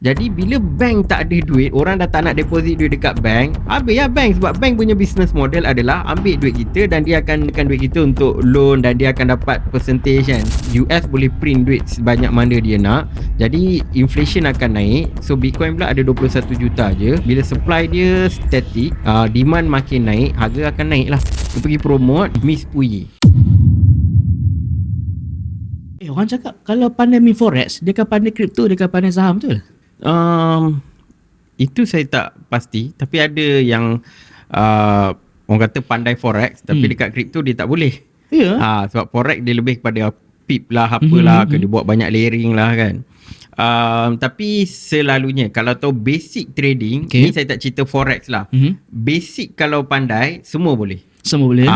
Jadi bila bank tak ada duit, orang dah tak nak deposit duit dekat bank, habis lah bank. Sebab bank punya business model adalah ambil duit kita dan dia akan gunakan duit kita untuk loan dan dia akan dapat percentage kan. US boleh print duit sebanyak mana dia nak, jadi inflation akan naik. So Bitcoin pula ada 21 juta je. Bila supply dia static, demand makin naik, harga akan naik lah. Dia pergi promote Miss Puyi. Orang cakap kalau pandai main forex, dia kan pandai kripto, dia kan pandai saham, betul? Itu saya tak pasti. Tapi ada yang orang kata pandai forex, tapi dekat kripto dia tak boleh. Ya. Sebab forex dia lebih kepada pip lah, apalah, dia buat banyak layering lah kan. Tapi selalunya kalau tahu basic trading, ni saya tak cerita forex lah. Basic kalau pandai, semua boleh. Semua boleh.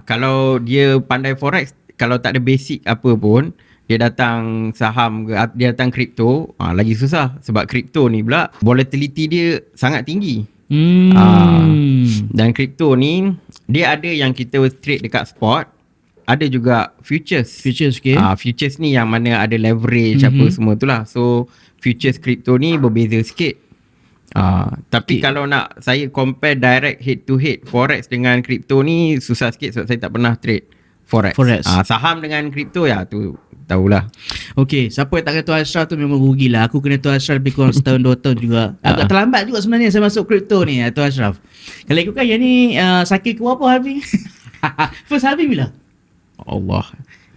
Kalau dia pandai forex, kalau tak ada basic apa pun, dia datang saham ke, dia datang kripto, lagi susah. Sebab kripto ni pula volatility dia sangat tinggi. Dan kripto ni dia ada yang kita trade dekat spot, ada juga futures. Futures, okay. Futures ni yang mana ada leverage apa semua tu lah. So futures kripto ni berbeza sikit. Tapi kalau nak saya compare direct head to head forex dengan kripto ni susah sikit sebab saya tak pernah trade forex. Saham dengan kripto ya tu tahulah. Okey, siapa yang tak kena Tuan Ashraf tu memang rugilah. Aku kena Tuan Ashraf lebih kurang setahun 2 tahun juga. Agak terlambat juga sebenarnya saya masuk kripto ni, Tuan Ashraf. Kalau ikutkan yang ni sakit ke apa halving? First halving bila? Allah.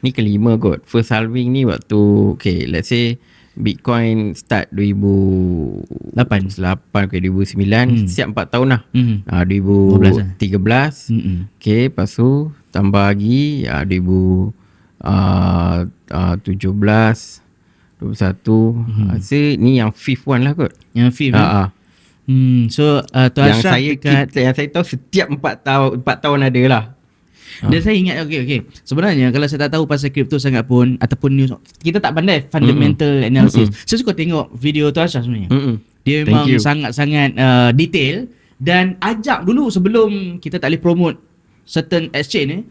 Ni kelima kot. First halving ni waktu let's say Bitcoin start 2008 ke 2009, siap 4 tahun lah. 2013. Lepas tu tambah lagi 2017, 21. Rasa ni yang fifth one lah kot. Yang fifth. So Tuan Ashraf yang saya tahu setiap 4 tahun ada lah. Dan saya ingat okey. Sebenarnya kalau saya tak tahu pasal kripto sangat pun ataupun news, kita tak pandai fundamental analysis. Saya suka tengok video Tuan Ashraf sebenarnya. Dia memang sangat-sangat detail dan ajak dulu sebelum kita tak boleh promote certain exchange ni,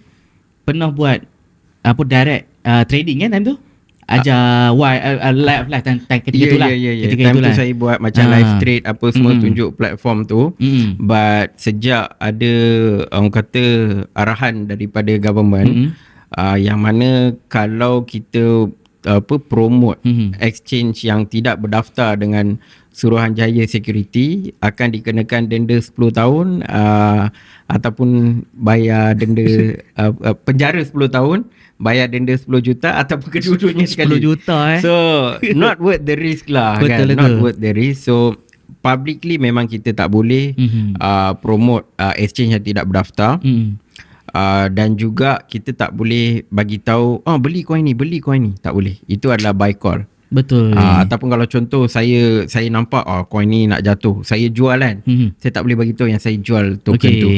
pernah buat direct trading kan time tu. Ajar live lah ketika tu lah. Ketika time tu saya buat macam live trade apa semua, tunjuk platform tu. But sejak ada orang kata arahan daripada government, yang mana kalau kita promote exchange yang tidak berdaftar dengan Suruhanjaya Security akan dikenakan denda 10 tahun ataupun bayar denda penjara 10 tahun, bayar denda 10 juta ataupun kedua-duanya sekali. 10 juta So not worth the risk lah. Betul, kan? Not worth the risk. So publicly memang kita tak boleh promote exchange yang tidak berdaftar. Dan juga kita tak boleh bagi tahu beli coin ni, tak boleh. Itu adalah buy call. Betul. Ataupun kalau contoh saya nampak coin ni nak jatuh, saya jual kan. Saya tak boleh bagi tahu yang saya jual token tu.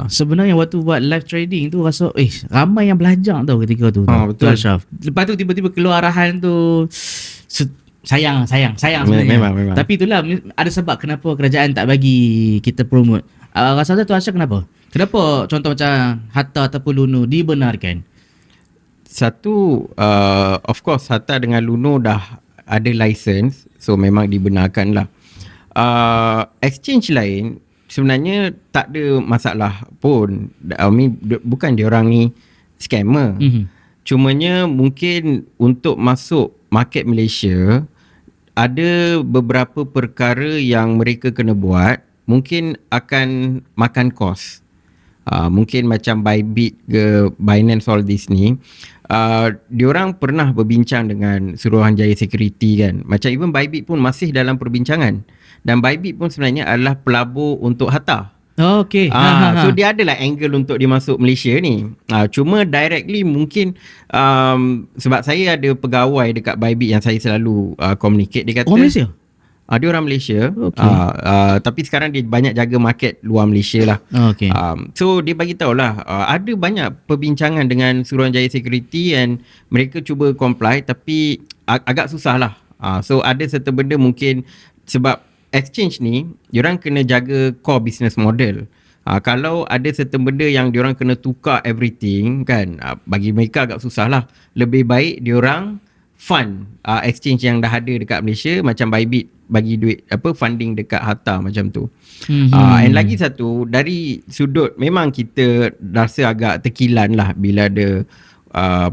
Sebenarnya waktu buat live trading tu rasa ramai yang belajar tau ketika tu. Betul. Ashraf. Lepas tu tiba-tiba keluar arahan tu, sayang sebenarnya. Memang. Tapi itulah ada sebab kenapa kerajaan tak bagi kita promote. Rasa tu Ashraf kenapa? Kenapa contoh macam Hatta ataupun Luno dibenarkan? Satu, of course Hatta dengan Luno dah ada license, so memang dibenarkan lah. Exchange lain sebenarnya tak ada masalah pun. Bukan diorang ni scammer. Cumanya mungkin untuk masuk market Malaysia ada beberapa perkara yang mereka kena buat, mungkin akan makan kos. Mungkin macam Bybit ke Binance all this ni, diorang pernah berbincang dengan Suruhanjaya Security kan. Macam even Bybit pun masih dalam perbincangan. Dan Bybit pun sebenarnya adalah pelabur untuk Hatta. Okay. So dia adalah angle untuk dia masuk Malaysia ni. Cuma directly mungkin sebab saya ada pegawai dekat Bybit yang saya selalu communicate. Dia kata Malaysia? Dia orang Malaysia. Tapi sekarang dia banyak jaga market luar Malaysia lah. So dia bagi tahu lah, ada banyak perbincangan dengan Suruhanjaya Security and mereka cuba comply tapi agak susah lah. So ada satu benda mungkin sebab exchange ni diorang kena jaga core business model. Kalau ada satu benda yang diorang kena tukar everything kan, bagi mereka agak susah lah. Lebih baik diorang fund exchange yang dah ada dekat Malaysia, macam Bybit bagi duit funding dekat Hatta macam tu. And lagi satu, dari sudut memang kita rasa agak terkilan lah bila ada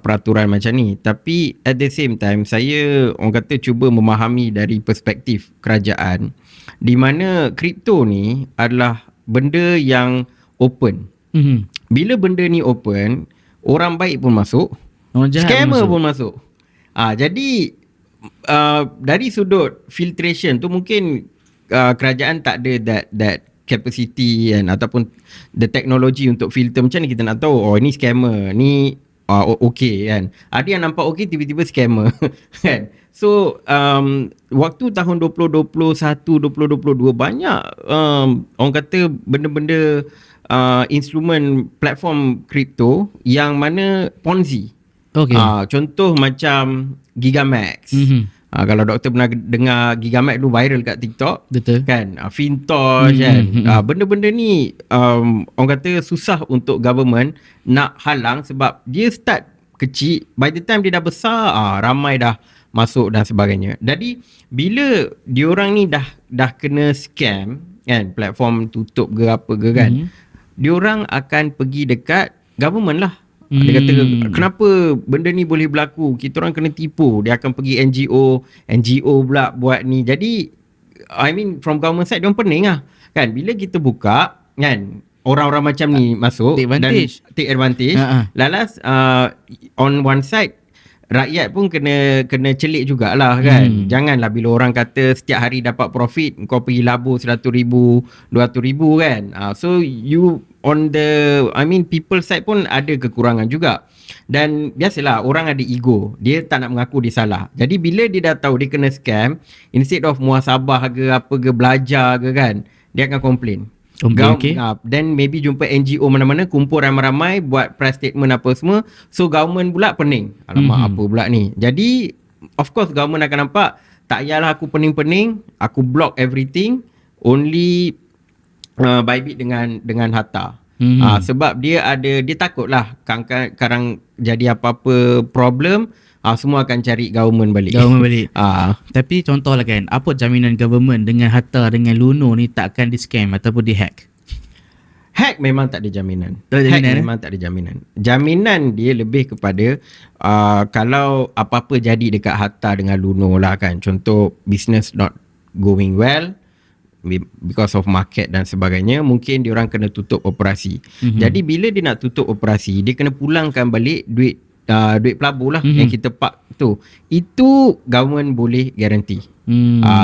peraturan macam ni, tapi at the same time saya orang kata cuba memahami dari perspektif kerajaan, di mana kripto ni adalah benda yang open. Bila benda ni open, orang baik pun masuk, orang jahat scammer pun masuk. Jadi dari sudut filtration tu mungkin kerajaan tak ada that capacity kan, ataupun the technology untuk filter. Macam ni kita nak tahu ni scammer, ni okay kan. Ada yang nampak okay, tiba-tiba scammer kan. So waktu tahun 2021 2022 banyak orang kata benda-benda instrumen platform kripto yang mana Ponzi. Contoh macam Gigamax. Kalau doktor pernah dengar Gigamax tu viral kat TikTok, betul kan, Fintosh kan. Benda-benda ni orang kata susah untuk government nak halang sebab dia start kecil, by the time dia dah besar ramai dah masuk dan sebagainya. Jadi bila diorang ni dah kena scam kan, platform tutup ke apa ke kan, diorang akan pergi dekat government lah. Dia kata kenapa benda ni boleh berlaku, kita orang kena tipu. Dia akan pergi NGO pula buat ni. Jadi I mean from government side diorang pening lah kan. Bila kita buka kan, orang-orang macam ni masuk take advantage. Lalas on one side rakyat pun kena celik jugalah kan. Janganlah bila orang kata setiap hari dapat profit, kau pergi labur 100,000 200,000 kan. So you on the people side pun ada kekurangan juga. Dan biasalah orang ada ego, dia tak nak mengaku dia salah. Jadi bila dia dah tahu dia kena scam, instead of muhasabah ke apa ke, belajar ke kan, dia akan complain. Then maybe jumpa NGO mana-mana, kumpul ramai-ramai, buat press statement apa semua. So government pula pening, alamak apa pula ni. Jadi of course government akan nampak, tak payahlah aku pening-pening, aku block everything, only Bybit dengan Hatta. Sebab dia takutlah kadang jadi apa-apa problem, semua akan cari government balik. Tapi contohlah kan, apa jaminan government dengan Hatta dengan Luno ni tak akan di-scam ataupun di-hack? Hack memang tak ada jaminan. Memang tak ada jaminan. Jaminan dia lebih kepada kalau apa-apa jadi dekat Hatta dengan Luno lah kan. Contoh business not going well because of market dan sebagainya, mungkin diorang kena tutup operasi. Jadi bila dia nak tutup operasi, dia kena pulangkan balik duit pelabur lah yang kita park tu. Itu government boleh guarantee.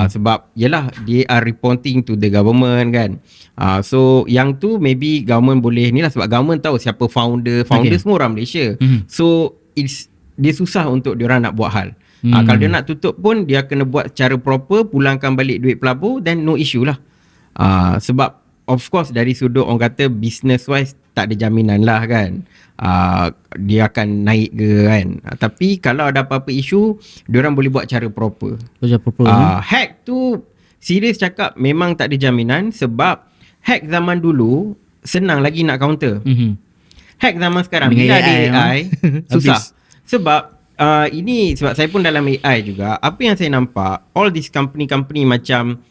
Sebab yelah they are reporting to the government kan. So yang tu maybe government boleh ni lah, sebab government tahu siapa founder semua orang Malaysia. So dia susah untuk diorang nak buat hal. Kalau dia nak tutup pun dia kena buat secara proper, pulangkan balik duit pelabur, then no issue lah. Sebab of course dari sudut orang kata business wise tak ada jaminan lah kan, dia akan naik ke kan. Tapi kalau ada apa-apa isu, diorang boleh buat cara proper. Hack tu serius cakap memang tak ada jaminan, sebab hack zaman dulu senang lagi nak counter. Hack zaman sekarang bila ada AI susah. Sebab ini sebab saya pun dalam AI juga. Apa yang saya nampak, all these company macam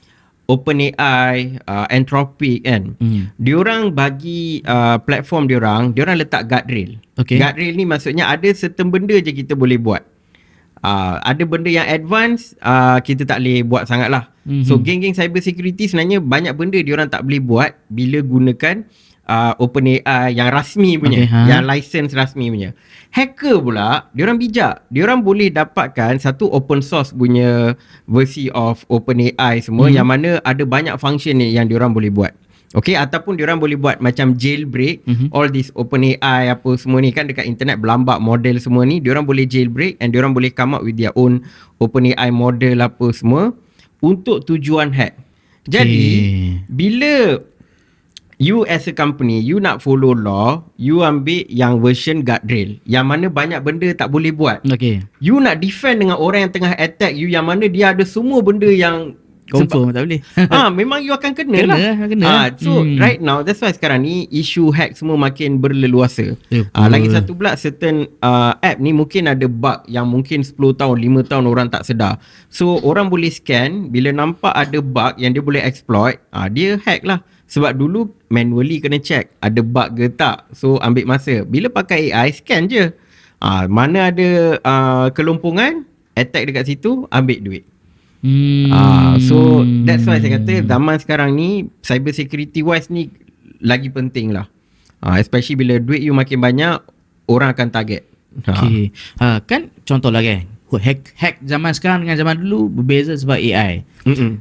OpenAI, Anthropic kan, diorang bagi platform diorang letak guardrail. Guardrail ni maksudnya ada certain benda je kita boleh buat. Ada benda yang advance kita tak boleh buat sangat lah. So geng-geng cyber security sebenarnya banyak benda diorang tak boleh buat bila gunakan OpenAI yang rasmi punya, yang license rasmi punya. Hacker pula, diorang bijak. Diorang boleh dapatkan satu open source punya versi of OpenAI semua, yang mana ada banyak function yang diorang boleh buat. Ataupun diorang boleh buat macam jailbreak. All this OpenAI apa semua ni kan dekat internet berlambak model semua ni, diorang boleh jailbreak and diorang boleh come up with their own OpenAI model apa semua untuk tujuan hack. Jadi bila you as a company, you nak follow law, you ambil yang version guardrail, yang mana banyak benda tak boleh buat. You nak defend dengan orang yang tengah attack you, yang mana dia ada semua benda yang Confirm tak boleh. Memang you akan kena lah. So right now, that's why sekarang ni isu hack semua makin berleluasa. Lagi satu pula, certain app ni mungkin ada bug yang mungkin 10 tahun 5 tahun orang tak sedar. So orang boleh scan, bila nampak ada bug yang dia boleh exploit, dia hack lah. Sebab dulu manually kena check ada bug ke tak. So ambil masa. Bila pakai AI, scan je. Mana ada kelompongan, attack dekat situ, ambil duit. So that's why saya kata zaman sekarang ni cyber security wise ni lagi penting lah. Especially bila duit you makin banyak, orang akan target. Okay. Kan contohlah kan, hack zaman sekarang dengan zaman dulu berbeza sebab AI.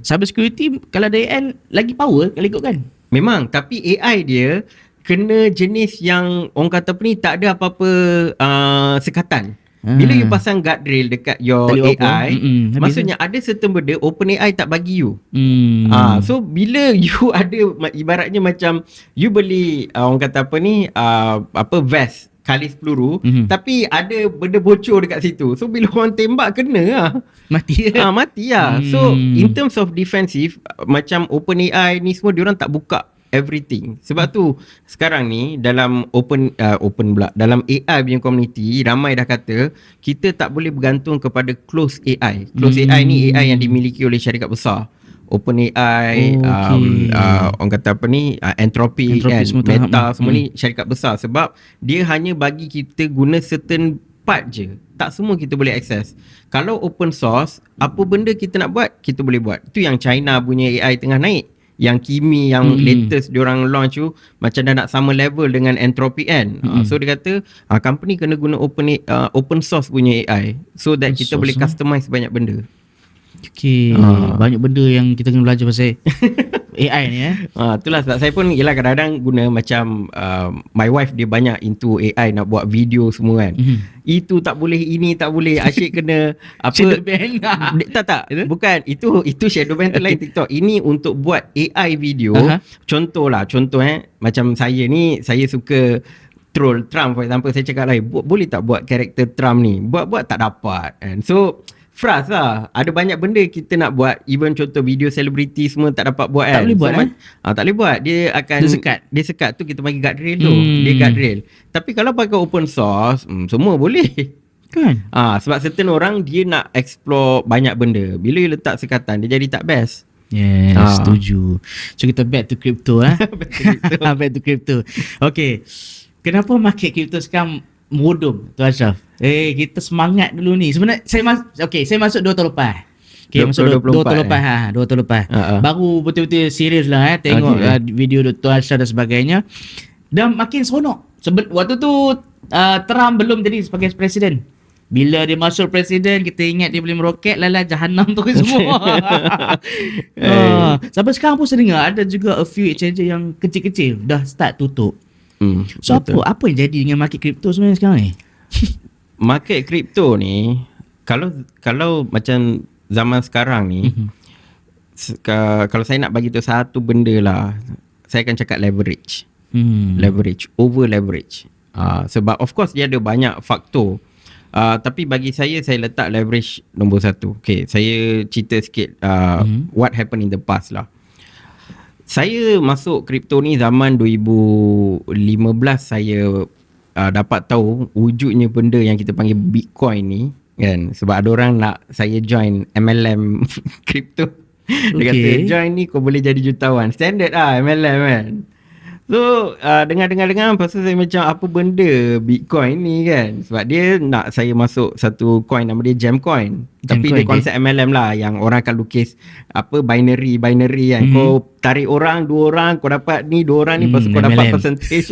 Cyber security kalau ada AI lagi power kalau ikut kan. Memang, tapi AI dia kena jenis yang orang kata apa ni, tak ada apa-apa sekatan. Bila you pasang guardrail dekat your AI, maksudnya ada certain benda OpenAI tak bagi you. So bila you ada, ibaratnya macam you beli orang kata apa ni, vest kalis peluru, tapi ada benda bocor dekat situ. So bila orang tembak kena lah. Mati lah. Mati lah. So in terms of defensive, macam OpenAI ni semua diorang tak buka everything. Sebab tu sekarang ni dalam dalam AI punya community, ramai dah kata kita tak boleh bergantung kepada close AI. Close AI ni AI yang dimiliki oleh syarikat besar. OpenAI, orang kata apa ni, Anthropic kan, Meta, semua ni syarikat besar. Sebab dia hanya bagi kita guna certain part je. Tak semua kita boleh access. Kalau open source, apa benda kita nak buat, kita boleh buat. Itu yang China punya AI tengah naik. Yang Kimi yang latest diorang launch tu macam dah nak sama level dengan Anthropic kan. So dia kata company kena guna open source punya AI so that kita boleh customize banyak benda. Banyak benda yang kita kena belajar pasal AI ni itulah sebab saya pun yelah kadang-kadang guna macam my wife dia banyak into AI, nak buat video semua kan. Itu tak boleh, ini tak boleh, asyik kena apa shadow ban. tak bukan itu shadow ban tu lain TikTok. Ini untuk buat AI video. Contoh macam saya ni, saya suka troll Trump for example. Saya cakap lah, boleh tak buat karakter Trump ni, buat tak dapat kan. So frust lah. Ada banyak benda kita nak buat. Even contoh video selebriti semua tak dapat buat kan. Tak boleh buat tak boleh buat. Dia akan Dia sekat tu, kita bagi guardrail tu. Dia guardrail. Tapi kalau pakai open source, semua boleh kan. Sebab certain orang dia nak explore banyak benda. Bila you letak sekatan, dia jadi tak best. Yes, setuju. So kita back to crypto back to crypto. Okay, kenapa market crypto sekarang modom tu Ashraf? Kita semangat dulu ni. Sebenarnya saya masuk 2 tahun lepas. Masuk 2 tahun lepas. 2 tahun lepas. Baru betul-betul serius lah tengok video Dr. Ashraf dan sebagainya. Dan makin seronok. Waktu tu Trump belum jadi sebagai presiden. Bila dia masuk presiden, kita ingat dia boleh meroket, lala jahanam tu semua. Sampai sekarang pun saya dengar ada juga a few exchanger yang kecil-kecil dah start tutup. So apa yang jadi dengan market crypto sebenarnya sekarang ni? Market crypto ni kalau macam zaman sekarang ni, kalau saya nak bagi tu satu benda lah, saya akan cakap leverage. Over leverage. Sebab of course dia ada banyak faktor. Tapi bagi saya letak leverage nombor 1. Okay, saya cerita sikit what happened in the past lah. Saya masuk kripto ni zaman 2015. Saya dapat tahu wujudnya benda yang kita panggil Bitcoin ni kan. Sebab ada orang nak saya join MLM kripto. Dia kata join ni kau boleh jadi jutawan. Standard lah MLM kan. So dengar-dengar lepas tu saya macam apa benda Bitcoin ni kan. Sebab dia nak saya masuk satu coin nama dia Gemcoin. Tapi dia konsep MLM lah, yang orang akan lukis apa binary kan. Kau tarik orang 2 orang, kau dapat ni 2 orang ni, lepas tu kau dapat percentage.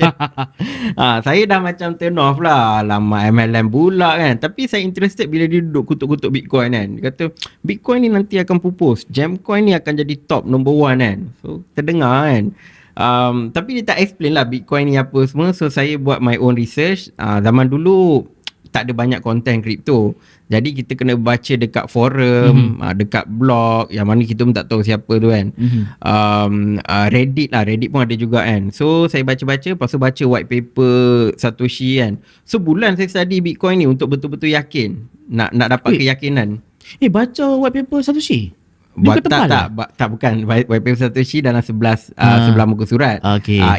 Saya dah macam turn off lah, lama MLM pula kan. Tapi saya interested bila dia duduk kutuk-kutuk Bitcoin kan. Dia kata Bitcoin ni nanti akan pupus, Gemcoin ni akan jadi top number 1 kan. So terdengar kan. Tapi dia tak explain lah Bitcoin ni apa semua. So saya buat my own research. Zaman dulu tak ada banyak konten kripto, jadi kita kena baca dekat forum, dekat blog yang mana kita pun tak tahu siapa tu kan. Reddit pun ada juga kan. So saya baca-baca, lepas tu baca white paper Satoshi kan. Sebulan saya study Bitcoin ni untuk betul-betul yakin, nak dapat keyakinan. Baca white paper Satoshi? bukan white paper Satoshi dalam 11 sebelah muka surat.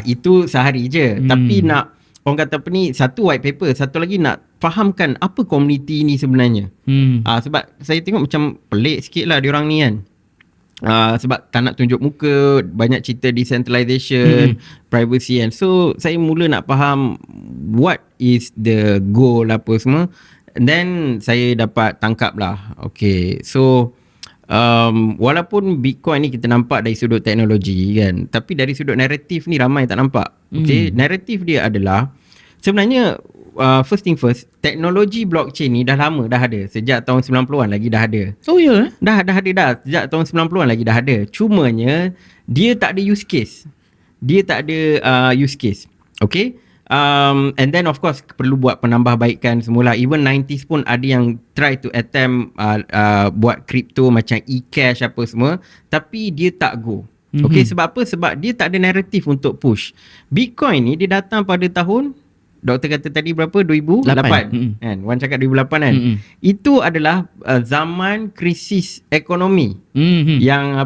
Itu sehari je. Tapi nak orang kata apa ni, satu white paper, satu lagi nak fahamkan apa komuniti ni sebenarnya. Sebab saya tengok macam pelik sikit lah diorang ni kan. Sebab tak nak tunjuk muka, banyak cerita decentralization, privacy kan. So saya mula nak faham what is the goal apa semua. And then saya dapat tangkap lah. Okay, so walaupun Bitcoin ni kita nampak dari sudut teknologi kan, tapi dari sudut naratif ni ramai tak nampak. Okay, naratif dia adalah sebenarnya first thing first, teknologi blockchain ni dah lama dah ada. Sejak tahun 90-an lagi dah ada. Oh ya? Dah ada dah. Sejak tahun 90-an lagi dah ada. Cumanya dia tak ada use case. Okay? And then of course perlu buat penambahbaikan semula. Even 90s pun ada yang try to attempt buat crypto macam e-cash apa semua, tapi dia tak go. Okay, sebab apa? Sebab dia tak ada naratif untuk push. Bitcoin ni dia datang pada tahun, doktor kata tadi berapa? 2008 kan? Wan cakap 2008 kan? Itu adalah zaman krisis ekonomi yang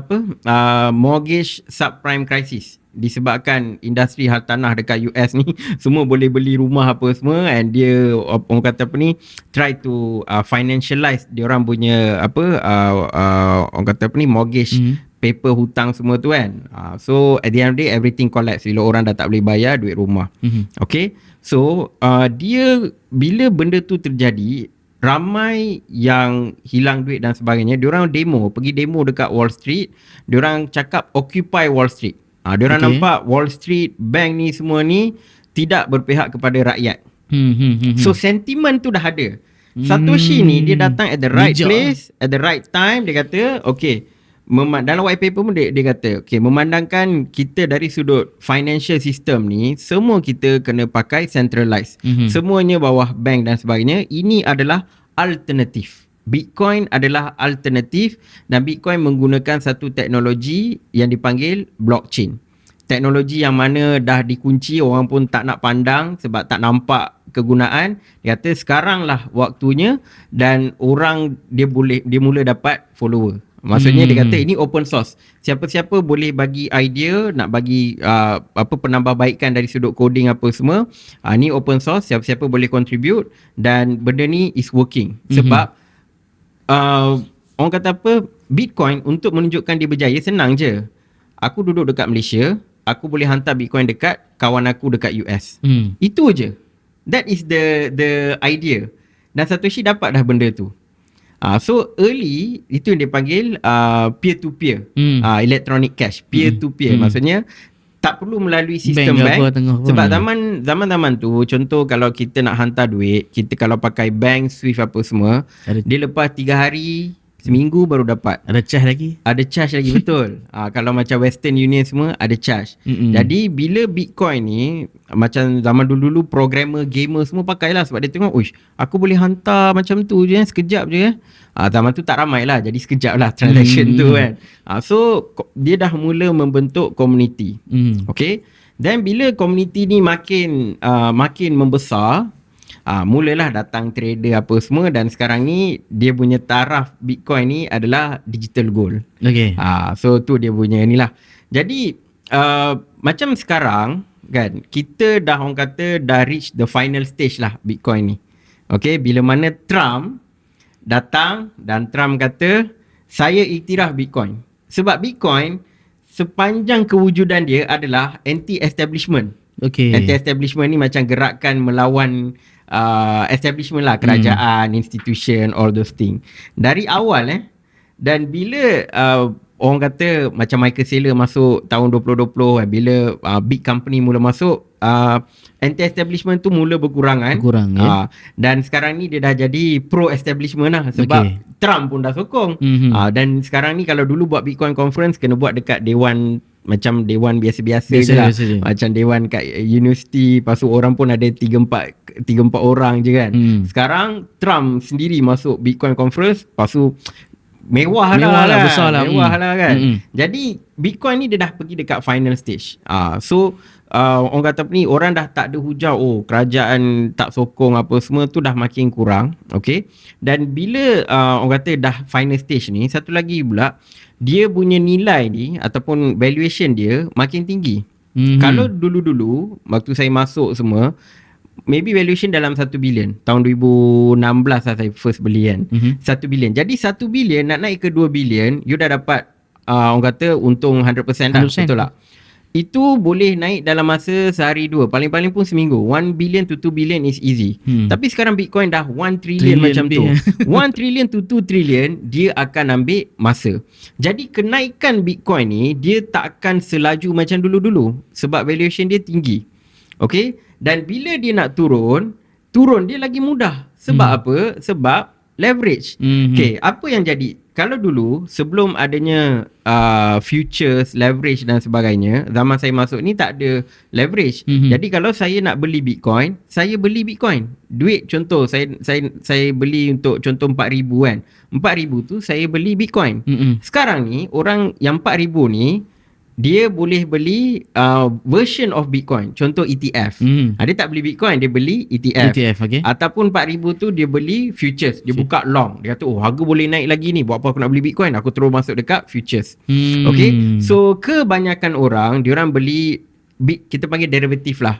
mortgage subprime crisis, disebabkan industri hartanah dekat US ni semua boleh beli rumah apa semua, and dia orang kata apa ni, try to financialize dia orang punya orang kata apa ni, mortgage paper hutang semua tu kan. So at the end of the day everything collapse bila orang dah tak boleh bayar duit rumah. Okay, so dia bila benda tu terjadi, ramai yang hilang duit dan sebagainya. Diorang pergi demo dekat Wall Street. Diorang cakap Occupy Wall Street. Diorang nampak Wall Street, bank ni semua ni tidak berpihak kepada rakyat. So sentiment tu dah ada. Satoshi ni dia datang at the right place, at the right time. Dia kata okay, dalam white paper pun dia kata okay, memandangkan kita dari sudut financial system ni, semua kita kena pakai centralized. Semuanya bawah bank dan sebagainya. Ini adalah alternatif. Bitcoin adalah alternatif, dan Bitcoin menggunakan satu teknologi yang dipanggil blockchain. Teknologi yang mana dah dikunci, orang pun tak nak pandang sebab tak nampak kegunaan. Dia kata sekarang lah waktunya, dan orang dia mula dapat follower. Maksudnya dia kata ini open source. Siapa-siapa boleh bagi idea, nak bagi penambahbaikan dari sudut coding apa semua. Ni open source, siapa-siapa boleh contribute, dan benda ni is working. Sebab orang kata apa, Bitcoin untuk menunjukkan dia berjaya senang je. Aku duduk dekat Malaysia, aku boleh hantar Bitcoin dekat kawan aku dekat US. Itu je. That is the idea. Dan Satoshi dapat dah benda tu. So early itu yang dia panggil peer to peer, electronic cash, peer to peer. Maksudnya tak perlu melalui sistem bank. Sebab zaman tu, contoh kalau kita nak hantar duit, kita kalau pakai bank Swift apa semua, dia lepas 3 hari, seminggu baru dapat. Ada charge lagi betul. Kalau macam Western Union semua ada charge. Jadi bila Bitcoin ni, macam zaman dulu-dulu programmer, gamer semua pakailah, sebab dia tengok, uish, aku boleh hantar macam tu je, sekejap je. Zaman tu tak ramai lah, jadi sekejap lah transaction tu kan. So dia dah mula membentuk community. Okay. Dan bila community ni makin membesar, mulalah datang trader apa semua, dan sekarang ni dia punya taraf Bitcoin ni adalah digital gold. Okay. So tu dia punya ni lah. Jadi macam sekarang kan, kita dah orang kata dah reach the final stage lah Bitcoin ni. Okay, bila mana Trump datang dan Trump kata saya iktiraf Bitcoin. Sebab Bitcoin sepanjang kewujudan dia adalah anti-establishment. Okay. Anti-establishment ni macam gerakan melawan establishment lah, kerajaan, institution, all those things. Dari awal dan bila orang kata macam Michael Saylor masuk tahun 2020, bila big company mula masuk, anti-establishment tu mula berkurang kan. Dan sekarang ni dia dah jadi pro-establishment lah, sebab Trump pun dah sokong. Dan sekarang ni kalau dulu buat Bitcoin conference kena buat dekat dewan, macam dewan biasa-biasa je lah. Macam dewan kat universiti, lepas tu orang pun ada 3-4 orang je kan. Sekarang Trump sendiri masuk Bitcoin conference, lepas tu mewah lah, besar lah, mewah lah kan. Jadi Bitcoin ni dia dah pergi dekat final stage. So orang kata apa ni, orang dah tak ada hujau kerajaan tak sokong apa semua tu dah makin kurang. Okay, dan bila orang kata dah final stage ni, satu lagi pula dia punya nilai ni ataupun valuation dia makin tinggi. Kalau dulu-dulu waktu saya masuk semua, maybe valuation dalam 1 bilion. Tahun 2016 lah saya first beli kan. 1 bilion. Jadi 1 bilion nak naik ke 2 bilion, you dah dapat orang kata untung 100% dah. 100%. Betul tak? Itu boleh naik dalam masa sehari dua, paling-paling pun seminggu. 1 billion to 2 billion is easy. Tapi sekarang Bitcoin dah 1 trillion macam tu. 1 trillion to 2 trillion, dia akan ambil masa. Jadi kenaikan Bitcoin ni dia tak akan selaju macam dulu-dulu sebab valuation dia tinggi. Okay, dan bila dia nak turun dia lagi mudah. Sebab apa? Sebab leverage. Okay, apa yang jadi? Kalau dulu sebelum adanya futures, leverage dan sebagainya, zaman saya masuk ni tak ada leverage. Jadi kalau saya nak beli Bitcoin, saya beli Bitcoin. Duit contoh saya beli untuk contoh 4,000 kan. 4,000 tu saya beli Bitcoin. Sekarang ni orang yang 4,000 ni dia boleh beli version of Bitcoin. Contoh ETF. Dia tak beli Bitcoin, dia beli ETF. Okay. Ataupun 4,000 tu dia beli futures. Dia buka long. Dia kata, harga boleh naik lagi ni. Buat apa aku nak beli Bitcoin? Aku terus masuk dekat futures. Okay. So, kebanyakan orang, diorang beli, kita panggil derivatif lah.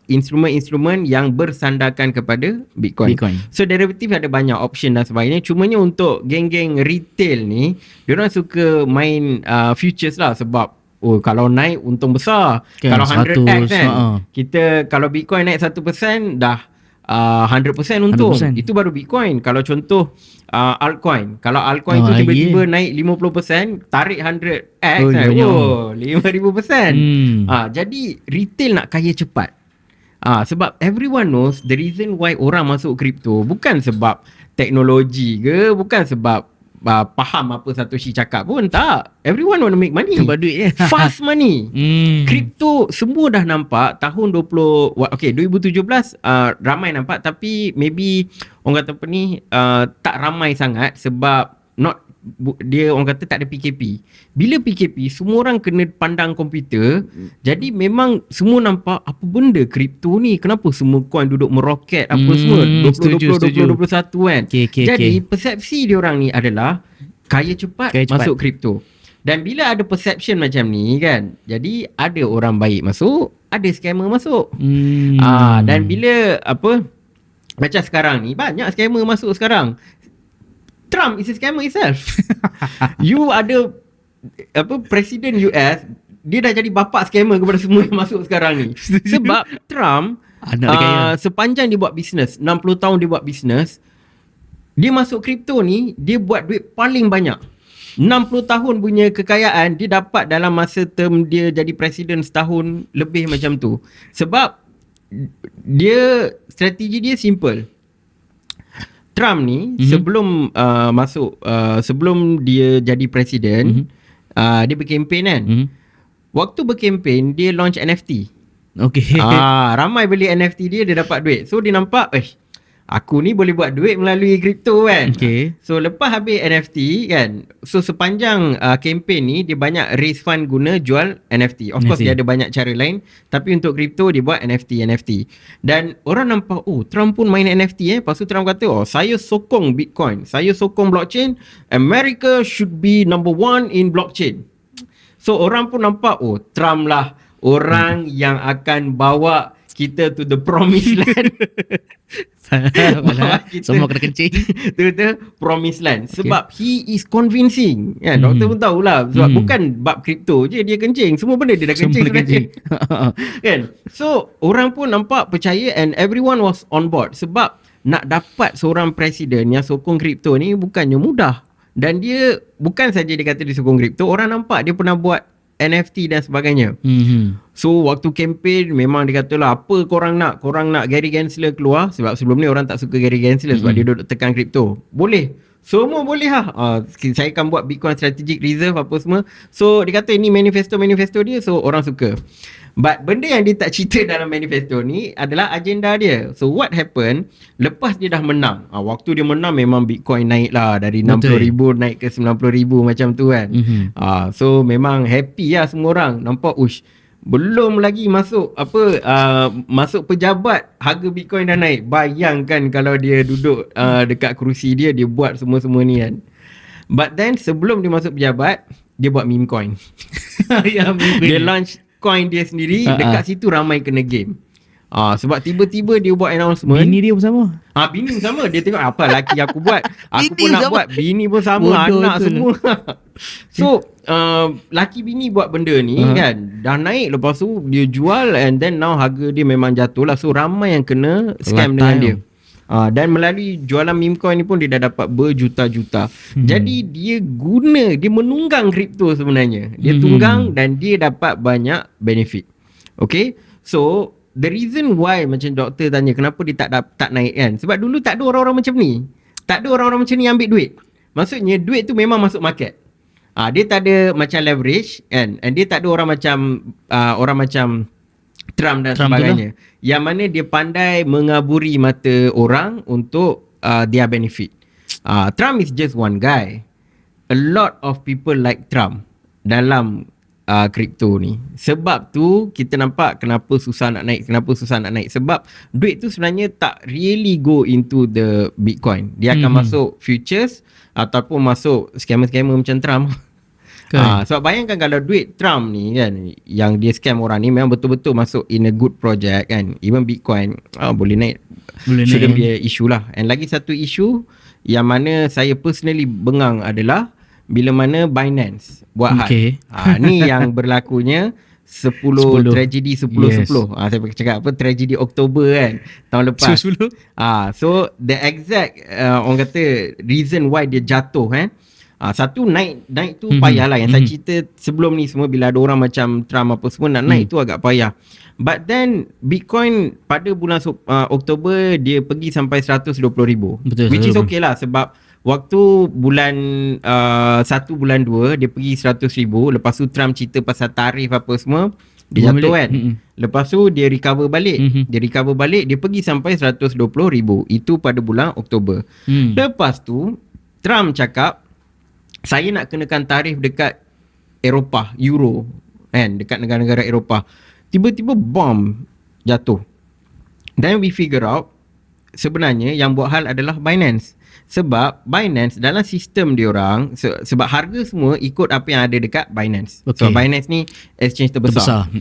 Instrumen-instrumen yang bersandarkan kepada Bitcoin. So, derivatif ada banyak option dan sebagainya. Cumanya untuk geng-geng retail ni, diorang suka main futures lah sebab kalau naik untung besar. Kalau 100x kan. Kita kalau Bitcoin naik 1% dah 100% untung. 100%. Itu baru Bitcoin. Kalau contoh altcoin. Kalau altcoin tu tiba-tiba naik 50%, tarik 100x kan. 5,000%. Jadi retail nak kaya cepat. Sebab everyone knows the reason why orang masuk crypto bukan sebab teknologi ke, bukan sebab faham apa Satoshi cakap pun, tak. Everyone want to make money. Sebab duit je. Fast money. Crypto semua dah nampak tahun 2017 ramai nampak, tapi maybe orang kata apa ni tak ramai sangat sebab dia orang kata tak ada PKP. Bila PKP, semua orang kena pandang komputer. Jadi memang semua nampak apa benda kripto ni, kenapa semua coin duduk meroket apa semua 2021 kan. Jadi persepsi dia orang ni adalah kaya cepat masuk kripto. Dan bila ada perception macam ni kan, jadi ada orang baik masuk, ada scammer masuk. Dan bila macam sekarang ni banyak scammer masuk sekarang. Trump is a scammer itself. You ada Presiden US, dia dah jadi bapak scammer kepada semua yang masuk sekarang ni. Sebab Trump sepanjang dia buat bisnes, 60 tahun dia buat bisnes, dia masuk kripto ni, dia buat duit paling banyak. 60 tahun punya kekayaan dia dapat dalam masa term dia jadi presiden setahun lebih macam tu. Sebab dia strategi dia simple. Trump ni sebelum sebelum dia jadi presiden, dia berkempen kan. Waktu berkempen dia launch NFT. Okay. Ramai beli NFT dia dapat duit. So dia nampak, aku ni boleh buat duit melalui kripto kan. So lepas habis NFT kan, so sepanjang kempen ni dia banyak raise fund guna jual NFT. Of course dia ada banyak cara lain, tapi untuk kripto dia buat NFT. Dan orang nampak, Trump pun main NFT. Lepas tu Trump kata, saya sokong Bitcoin, saya sokong blockchain, America should be number 1 in blockchain. So orang pun nampak, Trump lah orang yang akan bawa kita to the promised land. Semua kena kencing. Betul-betul promised land. Sebab he is convincing. Doktor pun tahulah. Sebab bukan bab kripto je dia kencing. Semua benda dia dah kencing sebenarnya. Kan? So orang pun nampak percaya and everyone was on board. Sebab nak dapat seorang presiden yang sokong kripto ni bukannya mudah. Dan dia bukan saja dia kata dia sokong kripto, orang nampak dia pernah buat NFT dan sebagainya. So waktu kempen memang dia katalah, apa korang nak Gary Gensler keluar. Sebab sebelum ni orang tak suka Gary Gensler sebab dia duduk tekan kripto. Boleh, semua boleh lah. Saya akan buat Bitcoin Strategic Reserve apa semua. So dia kata ini manifesto dia. So orang suka. But benda yang dia tak cerita dalam manifesto ni adalah agenda dia. So what happened lepas dia dah menang, waktu dia menang memang Bitcoin naik lah, dari 60,000 naik ke 90,000 macam tu kan. So memang happy lah semua orang. Nampak Belum lagi masuk masuk pejabat, harga Bitcoin dah naik. Bayangkan kalau dia duduk dekat kerusi dia buat semua-semua ni kan. But then sebelum dia masuk pejabat, dia buat meme coin. Ya, Dia launch coin dia sendiri. Dekat situ ramai kena game. Sebab tiba-tiba dia buat announcement. Bini dia pun sama. Bini pun sama. Dia tengok apa laki aku buat, aku Bini pun nak sama. buat. Bini pun sama, Bodoh anak betul. semua. So laki bini buat benda ni kan, dah naik. Lepas tu dia jual, and then now harga dia memang jatuh lah. So ramai yang kena scam dengan dia. Dan melalui jualan meme coin ni pun dia dah dapat berjuta-juta. Jadi dia menunggang kripto sebenarnya. Dia tunggang dan dia dapat banyak benefit. Okay, so the reason why macam doktor tanya kenapa dia tak naik kan, sebab dulu tak ada orang-orang macam ni. Tak ada orang-orang macam ni ambil duit. Maksudnya duit tu memang masuk market. Dia tak ada macam leverage kan, and dia tak ada orang macam Trump dan sebagainya, yang mana dia pandai mengaburi mata orang untuk their benefit. Trump is just one guy. A lot of people like Trump dalam kripto ni. Sebab tu kita nampak kenapa susah nak naik. Sebab duit tu sebenarnya tak really go into the Bitcoin. Dia akan masuk futures ataupun masuk scammer-scammer macam Trump. Sebab bayangkan kalau duit Trump ni kan, yang dia scam orang ni memang betul-betul masuk in a good project kan, even Bitcoin boleh naik. Shouldn't be a issue lah. And lagi satu issue yang mana saya personally bengang adalah bila mana Binance buat ni yang berlakunya 10 tragedi 10-10. Saya cakap tragedi Oktober kan, tahun lepas. So the exact orang kata reason why dia jatuh satu naik tu payah lah. Yang saya cerita sebelum ni semua, bila ada orang macam Trump apa semua nak naik tu agak payah. But then Bitcoin pada bulan Oktober dia pergi sampai 120,000. Betul, which is okay lah, sebab waktu bulan 1 bulan 2 dia pergi 100,000. Lepas tu Trump cerita pasal tarif apa semua, dia jatuh kan. Lepas tu dia recover balik. Dia pergi sampai 120,000. Itu pada bulan Oktober. Lepas tu Trump cakap, saya nak kenakan tarif dekat Eropah, Euro kan, dekat negara-negara Eropah. Tiba-tiba bom jatuh. Then we figure out sebenarnya yang buat hal adalah Binance. Sebab Binance dalam sistem diorang, sebab harga semua ikut apa yang ada dekat Binance. So Binance ni exchange terbesar.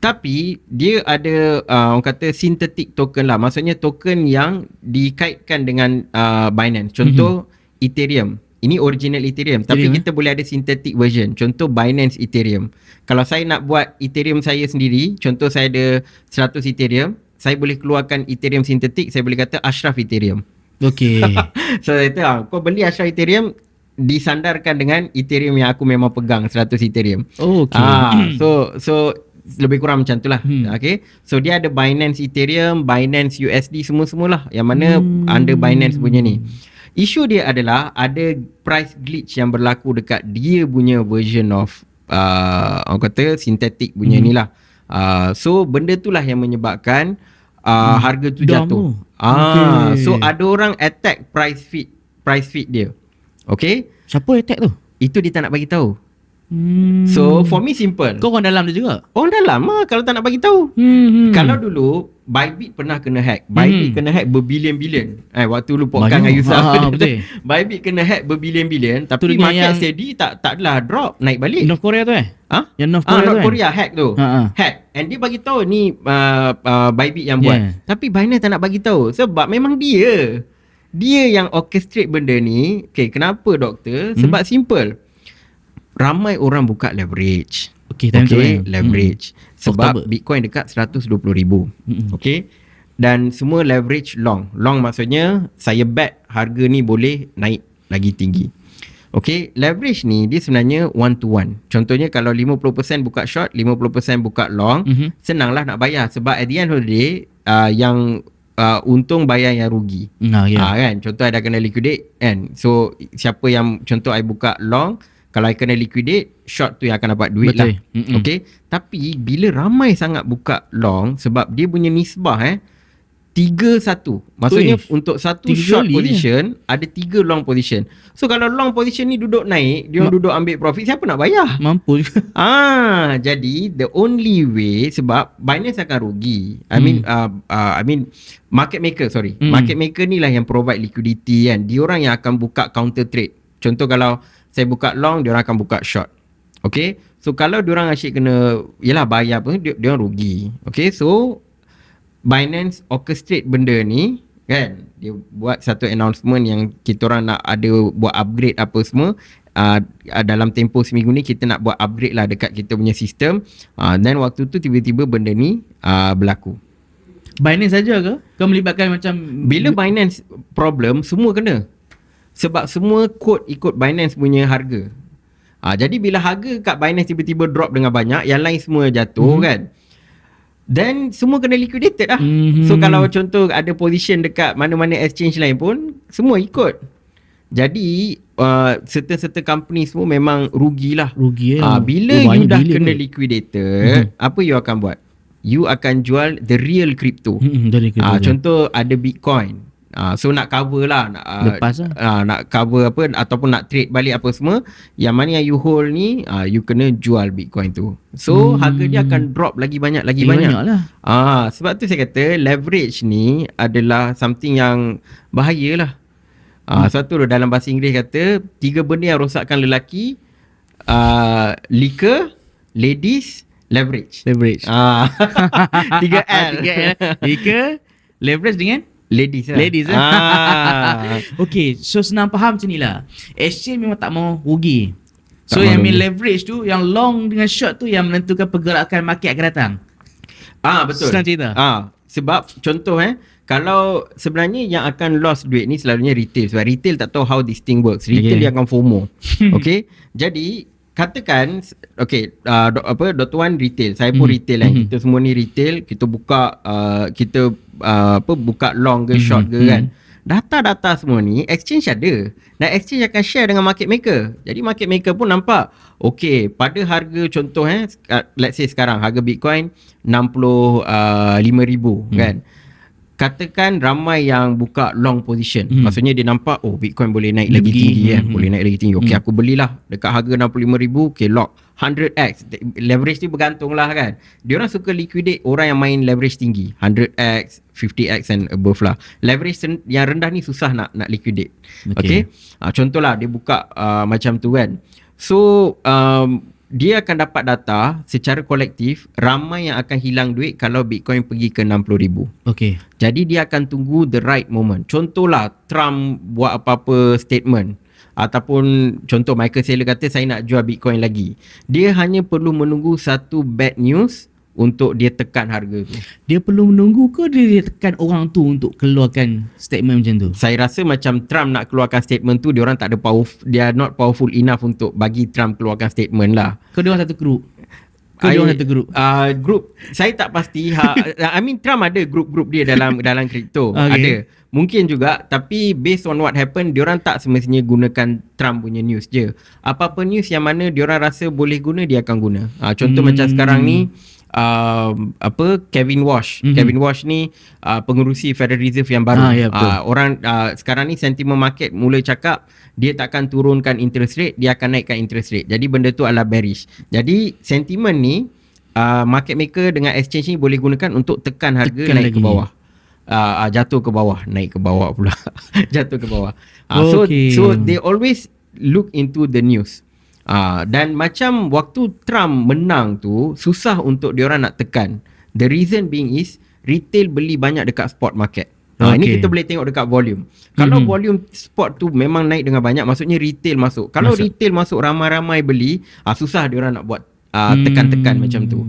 Tapi dia ada orang kata synthetic token lah. Maksudnya token yang dikaitkan dengan Binance. Contoh Ethereum. Ini original Ethereum, tapi kita boleh ada synthetic version. Contoh Binance Ethereum. Kalau saya nak buat Ethereum saya sendiri, contoh saya ada 100 Ethereum, saya boleh keluarkan Ethereum synthetic. Saya boleh kata Ashraf Ethereum. So saya kata kau beli Ashraf Ethereum disandarkan dengan Ethereum yang aku memang pegang, 100 Ethereum. So lebih kurang macam tu lah. Okay, so dia ada Binance Ethereum, Binance USD, semua-semualah yang mana under Binance punya ni. Isu dia adalah ada price glitch yang berlaku dekat dia punya version of orang kata synthetic punya ni lah. So benda tu lah yang menyebabkan harga tu jatuh. So ada orang attack price feed dia. Okay, siapa attack tu? Itu dia tak nak bagi tahu. So for me simple. Kau orang dalam dia juga? Orang dalam lah kalau tak nak bagi tahu. Kalau dulu Bybit pernah kena hack. Bybit kena hack berbilion-bilion. Waktu lu podcast dengan Yusuf. Bybit kena hack berbilion-bilion, tapi market steady, tak adalah drop, naik balik. North Korea tu Yang North Korea hack tu. Hack. And dia bagi tahu ni Bybit yang buat. Tapi Binance tak nak bagi tahu sebab memang dia yang orchestrate benda ni. Okay, kenapa doktor? Sebab simple. Ramai orang buka leverage. Leverage. Sebab Bitcoin dekat 120,000. Okay. Dan semua leverage long. Long maksudnya saya bet harga ni boleh naik lagi tinggi. Okay, leverage ni dia sebenarnya one to one. Contohnya kalau 50% buka short, 50% buka long, senanglah nak bayar. Sebab at the end of the day yang untung bayar yang rugi. Kan? Contoh I dah kena liquidate kan. So siapa yang contoh I buka long, kalau I kena liquidate, short tu yang akan dapat duit. Betul. Okay. Tapi bila ramai sangat buka long, sebab dia punya nisbah 3-1. Maksudnya untuk satu short position ada 3 long position. So kalau long position ni duduk naik, dia duduk ambil profit, siapa nak bayar? Mampu. Jadi the only way, sebab Binance akan rugi. I mean market maker Market maker ni lah yang provide liquidity kan. Diorang yang akan buka counter trade. Contoh kalau saya buka long, diorang akan buka short. Okay, so kalau diorang asyik kena bayar pun, diorang rugi. Okay, so Binance orchestrate benda ni kan. Dia buat satu announcement yang kita orang nak ada buat upgrade apa semua. Dalam tempoh seminggu ni kita nak buat upgrade lah dekat kita punya sistem. Dan waktu tu tiba-tiba benda ni berlaku. Binance saja ke? Kau melibatkan macam bila Binance problem, semua kena. Sebab semua kod ikut Binance punya harga. Jadi bila harga kat Binance tiba-tiba drop dengan banyak, yang lain semua jatuh kan. Then semua kena liquidated lah. So kalau contoh ada position dekat mana-mana exchange lain pun, semua ikut. Jadi certain company semua memang rugilah. Bila you dah kena liquidated, apa you akan buat? You akan jual the real crypto. Contoh ada Bitcoin. So nak cover lah, nak cover apa ataupun nak trade balik apa semua, yang mana yang you hold ni, you kena jual Bitcoin tu. So harga dia akan drop lagi banyak lah. Sebab tu saya kata leverage ni adalah something yang bahaya lah. Sebab tu dalam bahasa Inggeris kata 3 benda yang rosakkan lelaki, liquor, ladies, leverage. 3L. Liquor, leverage dengan Ladies lah. Okay, so senang faham macam ni lah. Exchange memang tak mau rugi. So yang main leverage tu, yang long dengan short tu yang menentukan pergerakan market akan datang. Betul. Senang cerita. Sebab contoh kalau sebenarnya yang akan lost duit ni selalunya retail. Sebab retail tak tahu how this thing works. Retail dia akan FOMO. Okay. Jadi katakan Dr. Wan retail, saya pun retail kan. Kita semua ni retail, kita buka buka long ke short ke kan. Data-data semua ni exchange ada. Dan exchange akan share dengan market maker. Jadi market maker pun nampak, okay, pada harga contoh let's say sekarang harga Bitcoin 65,000 kan. Katakan ramai yang buka long position. Maksudnya dia nampak, Bitcoin boleh naik lagi tinggi kan. Boleh naik lagi tinggi. Okay, aku belilah dekat harga 65,000. Okay, lock 100x. Leverage ni bergantung lah kan. Diorang suka liquidate orang yang main leverage tinggi, 100x, 50x and above lah. Leverage yang rendah ni susah nak liquidate. Okay. Contohlah dia buka macam tu kan. So dia akan dapat data secara kolektif ramai yang akan hilang duit kalau Bitcoin pergi ke 60,000. Okay. Jadi dia akan tunggu the right moment. Contohlah Trump buat apa-apa statement, ataupun contoh Michael Saylor kata saya nak jual Bitcoin lagi. Dia hanya perlu menunggu satu bad news untuk dia tekan harga tu. Dia perlu menunggu ke dia tekan orang tu untuk keluarkan statement macam tu? Saya rasa macam Trump nak keluarkan statement tu, dia orang tak ada they are not powerful enough untuk bagi Trump keluarkan statement lah. Ke dia orang satu group? Group saya tak pasti. I mean Trump ada group dia dalam kripto. Ada. Mungkin juga, tapi based on what happened, diorang tak semestinya gunakan Trump punya news je. Apa-apa news yang mana diorang rasa boleh guna, dia akan guna. Contoh macam sekarang ni Kevin Walsh. Kevin Walsh ni pengerusi Federal Reserve yang baru. Orang sekarang ni sentiment market mula cakap dia takkan turunkan interest rate, dia akan naikkan interest rate. Jadi benda tu adalah bearish. Jadi sentiment ni market maker dengan exchange ni boleh gunakan untuk tekan harga naik ke bawah. Jatuh ke bawah, naik ke bawah pula. Jatuh ke bawah. So they always look into the news. Dan macam waktu Trump menang tu, susah untuk diorang nak tekan. The reason being is retail beli banyak dekat spot market. Ini kita boleh tengok dekat volume. Kalau volume spot tu memang naik dengan banyak, maksudnya retail masuk. Kalau retail masuk ramai-ramai beli, susah diorang nak buat tekan-tekan macam tu.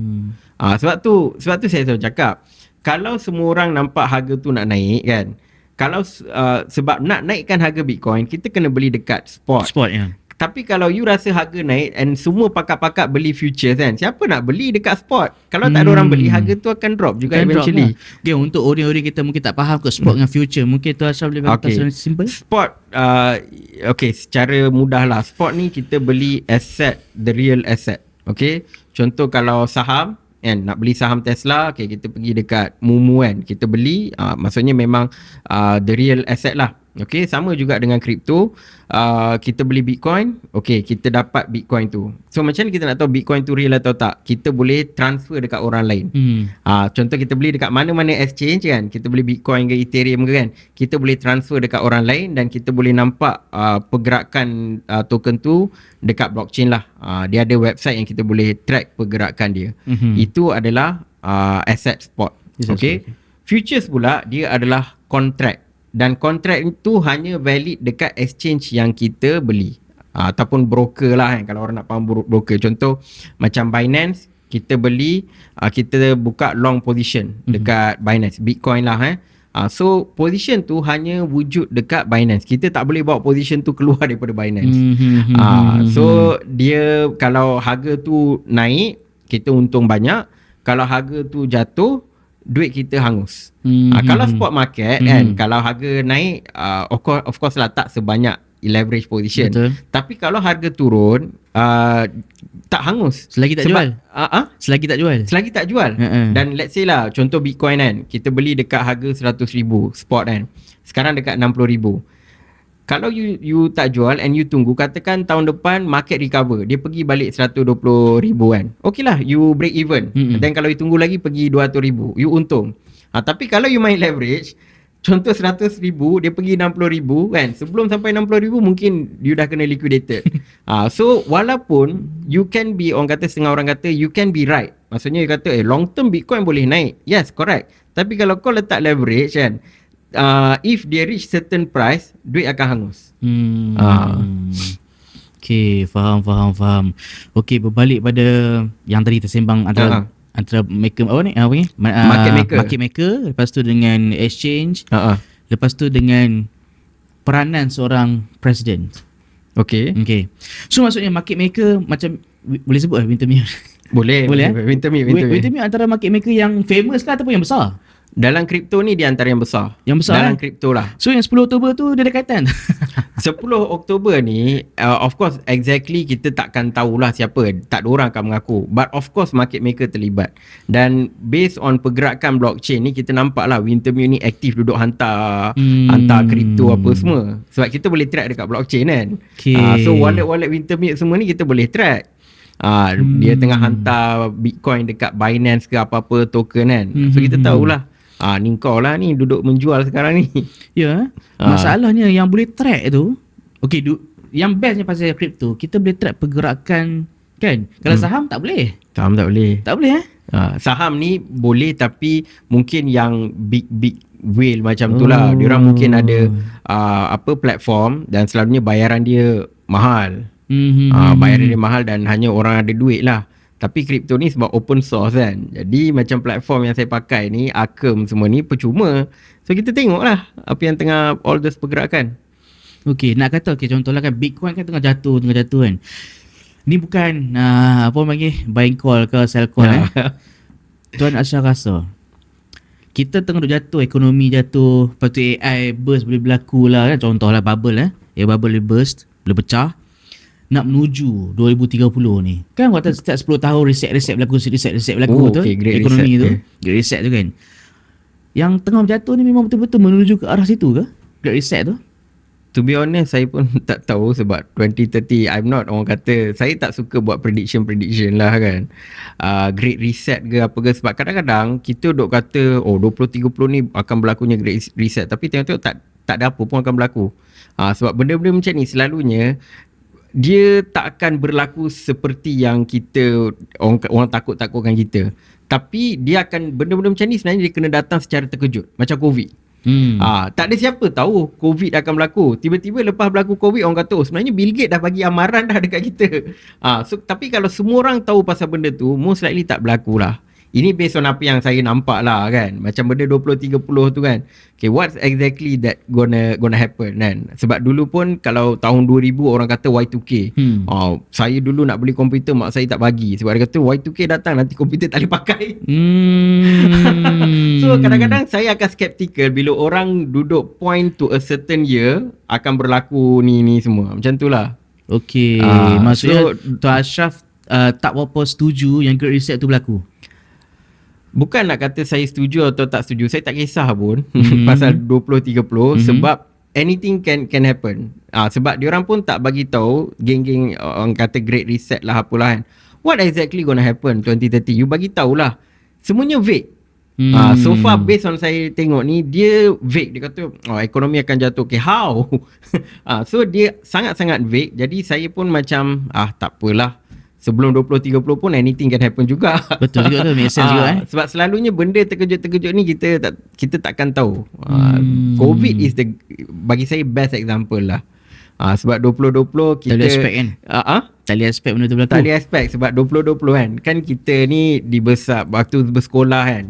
Sebab tu saya selalu cakap, kalau semua orang nampak harga tu nak naik kan, kalau sebab nak naikkan harga Bitcoin, kita kena beli dekat spot. Tapi kalau you rasa harga naik and semua pakar-pakar beli futures kan, siapa nak beli dekat spot? Kalau tak ada orang beli, harga tu akan drop juga eventually. Okay, untuk orang-orang kita mungkin tak faham ke spot dengan future, mungkin tu Ashraf boleh beritahu secara simple. Spot, secara mudah lah. Spot ni kita beli asset, the real asset. Okay, contoh kalau saham, kan, nak beli saham Tesla, okay, kita pergi dekat Mumu kan, kita beli, maksudnya memang the real asset lah. Okay, sama juga dengan kripto. Kita beli Bitcoin, okay, kita dapat Bitcoin tu. So macam mana kita nak tahu Bitcoin tu real atau tak? Kita boleh transfer dekat orang lain. Contoh kita beli dekat mana-mana exchange kan, kita beli Bitcoin ke Ethereum ke kan, kita boleh transfer dekat orang lain dan kita boleh nampak pergerakan token tu dekat blockchain lah. Dia ada website yang kita boleh track pergerakan dia. Itu adalah asset spot. Okay. Futures pula dia adalah contract. Dan kontrak itu hanya valid dekat exchange yang kita beli, ataupun broker lah kan, kalau orang nak faham broker. Contoh macam Binance, kita beli, kita buka long position dekat Binance Bitcoin lah so position tu hanya wujud dekat Binance. Kita tak boleh bawa position tu keluar daripada Binance. So dia, kalau harga tu naik, kita untung banyak. Kalau harga tu jatuh, duit kita hangus. Kalau spot market kan, kalau harga naik, of course lah tak sebanyak leverage position. Betul. Tapi kalau harga turun, tak hangus selagi tak jual. Selagi tak jual. Dan let's say lah, contoh Bitcoin kan, kita beli dekat harga 100,000 spot kan, sekarang dekat 60,000. Kalau you tak jual and you tunggu, katakan tahun depan market recover, dia pergi balik 120,000 kan, okay lah, you break even. Dan kalau you tunggu lagi pergi 200,000, you untung. Tapi kalau you main leverage, contoh 100,000, dia pergi 60,000 kan, sebelum sampai 60,000 mungkin you dah kena liquidated. So walaupun you can be, orang kata, setengah orang kata you can be right, maksudnya you kata long term Bitcoin boleh naik, yes, correct. Tapi kalau kau letak leverage kan, if they reach certain price, duit akan hangus. Okay, faham. Okay, berbalik pada yang tadi tersembang antara maker, market maker, lepas tu dengan exchange, lepas tu dengan peranan seorang presiden. Okay. So maksudnya market maker macam, boleh sebut Wintermute? Boleh. Wintermute antara market maker yang famous ke ataupun yang besar? Dalam kripto ni dia antara yang besar. Dalam kripto lah. So yang 10 Oktober tu dia ada kaitan? 10 Oktober ni, of course exactly kita takkan tahulah siapa. Tak ada orang akan mengaku. But of course market maker terlibat. Dan based on pergerakan blockchain ni, kita nampak lah Wintermute ni aktif duduk hantar kripto apa semua. Sebab kita boleh track dekat blockchain kan. So wallet-wallet Wintermute semua ni kita boleh track. Dia tengah hantar Bitcoin dekat Binance ke apa-apa token kan. So kita tahulah, ni kau lah ni duduk menjual sekarang ni. Ya. Masalahnya yang boleh track tu, okay, yang bestnya pasal kripto, kita boleh track pergerakan kan. Kalau saham tak boleh. Saham tak boleh. Tak boleh saham ni boleh, tapi mungkin yang big whale macam tu lah. Diorang mungkin ada platform dan selalunya bayaran dia mahal. Bayaran dia mahal dan hanya orang ada duit lah. Tapi kripto ni sebab open source kan, jadi macam platform yang saya pakai ni, Akem semua ni percuma. So kita tengok lah apa yang tengah all this pergerakan. Okay, nak kata contohlah kan, Bitcoin kan tengah jatuh kan. Ni bukan apa panggil buying call ke sell call Tuan Ashraf rasa kita tengah jatuh, ekonomi jatuh, lepas tu AI burst boleh berlaku lah kan. Contohlah bubble bubble boleh burst, boleh pecah. Nak menuju 2030 ni, kan kata setiap 10 tahun reset berlaku tu, ekonomi tu, great reset tu kan. Yang tengah berjatuh ni memang betul-betul menuju ke arah situ ke, great reset tu? To be honest, saya pun tak tahu sebab 2030, I'm not, orang kata, saya tak suka buat prediction lah kan. Great reset ke apa ke, sebab kadang-kadang kita duk kata 2030 ni akan berlakunya great reset, tapi tengok-tengok tak ada apa pun akan berlaku. Sebab benda-benda macam ni selalunya dia tak akan berlaku seperti yang kita, orang takut-takutkan kita. Tapi dia akan, benda-benda macam ni sebenarnya dia kena datang secara terkejut, macam COVID. Tak ada siapa tahu COVID akan berlaku. Tiba-tiba lepas berlaku COVID, orang kata sebenarnya Bill Gates dah bagi amaran dah dekat kita. Tapi kalau semua orang tahu pasal benda tu, most likely tak berlaku lah. Ini based on apa yang saya nampak lah kan. Macam benda 2030 tu kan. Okay, what's exactly that gonna happen kan. Sebab dulu pun kalau tahun 2000 orang kata Y2K. Saya dulu nak beli komputer, mak saya tak bagi. Sebab dia kata Y2K datang nanti komputer tak boleh pakai. So kadang-kadang saya akan skeptical bila orang duduk point to a certain year akan berlaku ni semua. Macam tu lah. Okay, maksudnya Tuan Ashraf tak berapa setuju yang Great Reset tu berlaku? bukan nak kata saya setuju atau tak setuju, saya tak kisah pun pasal 20-30 sebab anything can happen. Sebab diorang pun tak bagi tahu geng-geng orang kata great reset lah apalah kan. What exactly gonna happen 2030? You bagi tahulah. Semuanya vague. So far based on saya tengok ni, dia vague. Dia kata ekonomi akan jatuh. Okay, how? So dia sangat-sangat vague. Jadi saya pun macam tak apalah. Sebelum 20-30 pun anything can happen juga. Betul juga tu, make sense juga Sebab selalunya benda terkejut-terkejut ni kita takkan tahu. COVID is bagi saya best example lah. Sebab 2020 kita tak boleh expect kan? Tak boleh expect benda tu berlaku. Tak boleh expect sebab 2020 kan kita ni dibesar waktu bersekolah kan.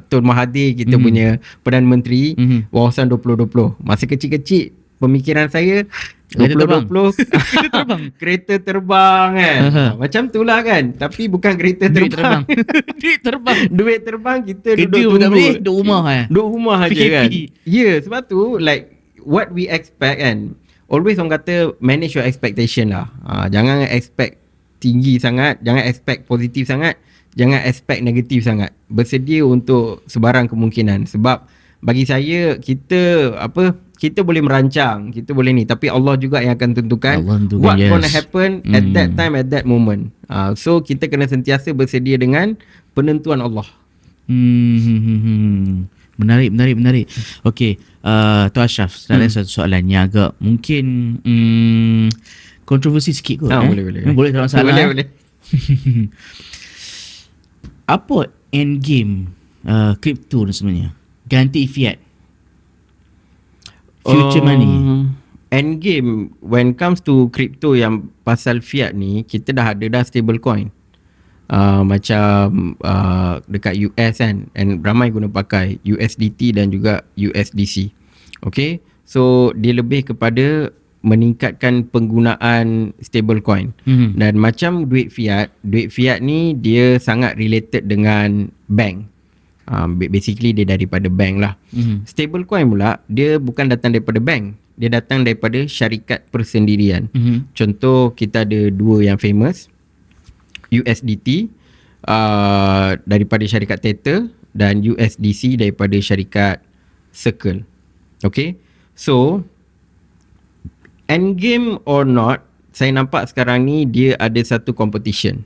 Tun Mahathir kita punya Perdana Menteri, wawasan 2020. Masa kecil-kecil pemikiran saya 2020 kereta terbang kan. Macam tu lah kan. Tapi bukan kereta terbang. Duit terbang kita duduk tunggu. Duduk rumah kan. Duduk rumah aja kan. Sebab tu like what we expect kan. Always orang kata manage your expectation lah. Jangan expect tinggi sangat, jangan expect positif sangat, jangan expect negatif sangat. Bersedia untuk sebarang kemungkinan. Sebab bagi saya kita boleh merancang, kita boleh ni, tapi Allah juga yang akan tentukan what gonna happen at that time, at that moment. So kita kena sentiasa bersedia dengan penentuan Allah. Menarik. Okey, Tuan Ashraf, ada satu soalan yang agak mungkin kontroversi sikit kot. Boleh tak masalah. Boleh. Apa end game kripto ni sebenarnya? Ganti fiat. Future money. End game when comes to crypto yang pasal fiat ni, kita dah ada stable coin. Macam dekat US kan, and ramai guna pakai USDT dan juga USDC. Okay, so dia lebih kepada meningkatkan penggunaan stable coin. Dan macam duit fiat ni dia sangat related dengan bank. Basically dia daripada bank lah. Stable coin pula dia bukan datang daripada bank, dia datang daripada syarikat persendirian. Contoh kita ada dua yang famous, USDT daripada syarikat Tether dan USDC daripada syarikat Circle. Okay, so end game or not, saya nampak sekarang ni dia ada satu competition.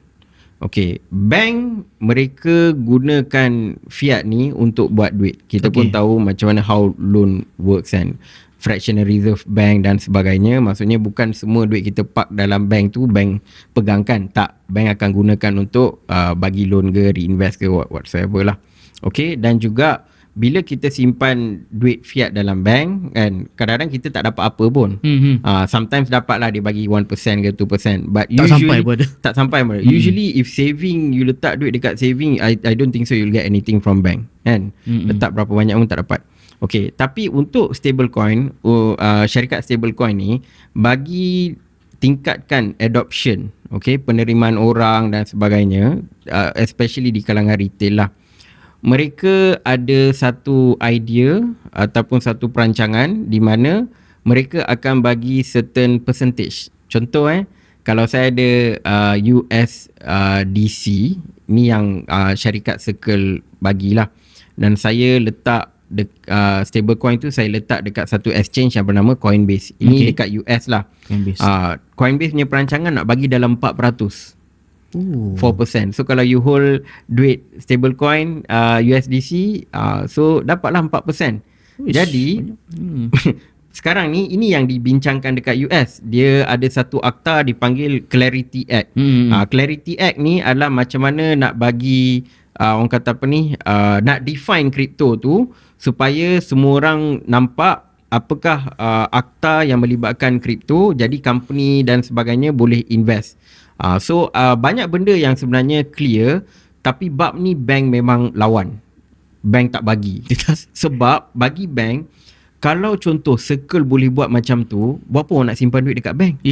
Okay, bank mereka gunakan fiat ni untuk buat duit. Kita pun tahu macam mana how loan works kan, fractional reserve bank dan sebagainya. Maksudnya bukan semua duit kita park dalam bank tu bank pegangkan. Tak, bank akan gunakan untuk bagi loan ke, reinvest ke, whatsoever lah. Okay, dan juga bila kita simpan duit fiat dalam bank kan, kadang-kadang kita tak dapat apa pun. Sometimes dapat lah, dia bagi 1% ke 2%, but usually tak sampai pun. Usually if saving, you letak duit dekat saving, I don't think so you'll get anything from bank kan. Letak berapa banyak pun tak dapat. Okay, tapi untuk stablecoin, syarikat stablecoin ni bagi tingkatkan adoption, okay, penerimaan orang dan sebagainya, especially di kalangan retail lah. Mereka ada satu idea ataupun satu perancangan di mana mereka akan bagi certain percentage. Contoh kalau saya ada USDC ni yang syarikat Circle bagilah, dan saya letak stablecoin tu saya letak dekat satu exchange yang bernama Coinbase. Ini dekat US lah. Coinbase punya perancangan nak bagi dalam 4%. 4%. So kalau you hold duit stablecoin USDC, so dapatlah 4%. Jadi sekarang ni ini yang dibincangkan dekat US. Dia ada satu akta dipanggil Clarity Act. Clarity Act ni adalah macam mana nak bagi orang kata apa ni, nak define crypto tu supaya semua orang nampak apakah akta yang melibatkan crypto, jadi company dan sebagainya boleh invest. So banyak benda yang sebenarnya clear, tapi bab ni bank memang lawan. Bank tak bagi. Sebab bagi bank, kalau contoh Circle boleh buat macam tu, buat apa orang nak simpan duit dekat bank?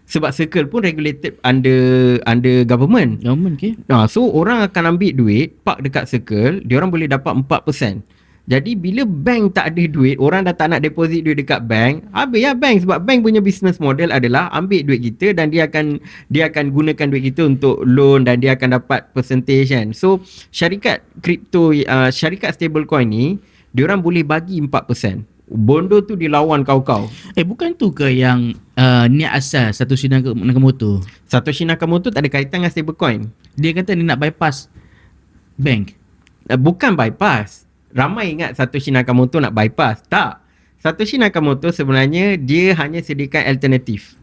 Sebab Circle pun regulated under government. Okay. So orang akan ambil duit, park dekat Circle, dia orang boleh dapat 4%. Jadi bila bank tak ada duit, orang dah tak nak deposit duit dekat bank, habis lah bank. Sebab bank punya business model adalah ambil duit kita dan dia akan gunakan duit kita untuk loan dan dia akan dapat percentage kan. So syarikat kripto, syarikat stablecoin ni, diorang boleh bagi 4%. Bondo tu dilawan kau-kau. Bukan tu ke yang niat asal Satoshi Nakamoto? Satoshi Nakamoto tak ada kaitan dengan stablecoin. Dia kata dia nak bypass bank. Bukan bypass. Ramai ingat Satoshi Nakamoto nak bypass. Tak. Satoshi Nakamoto sebenarnya dia hanya sediakan alternatif.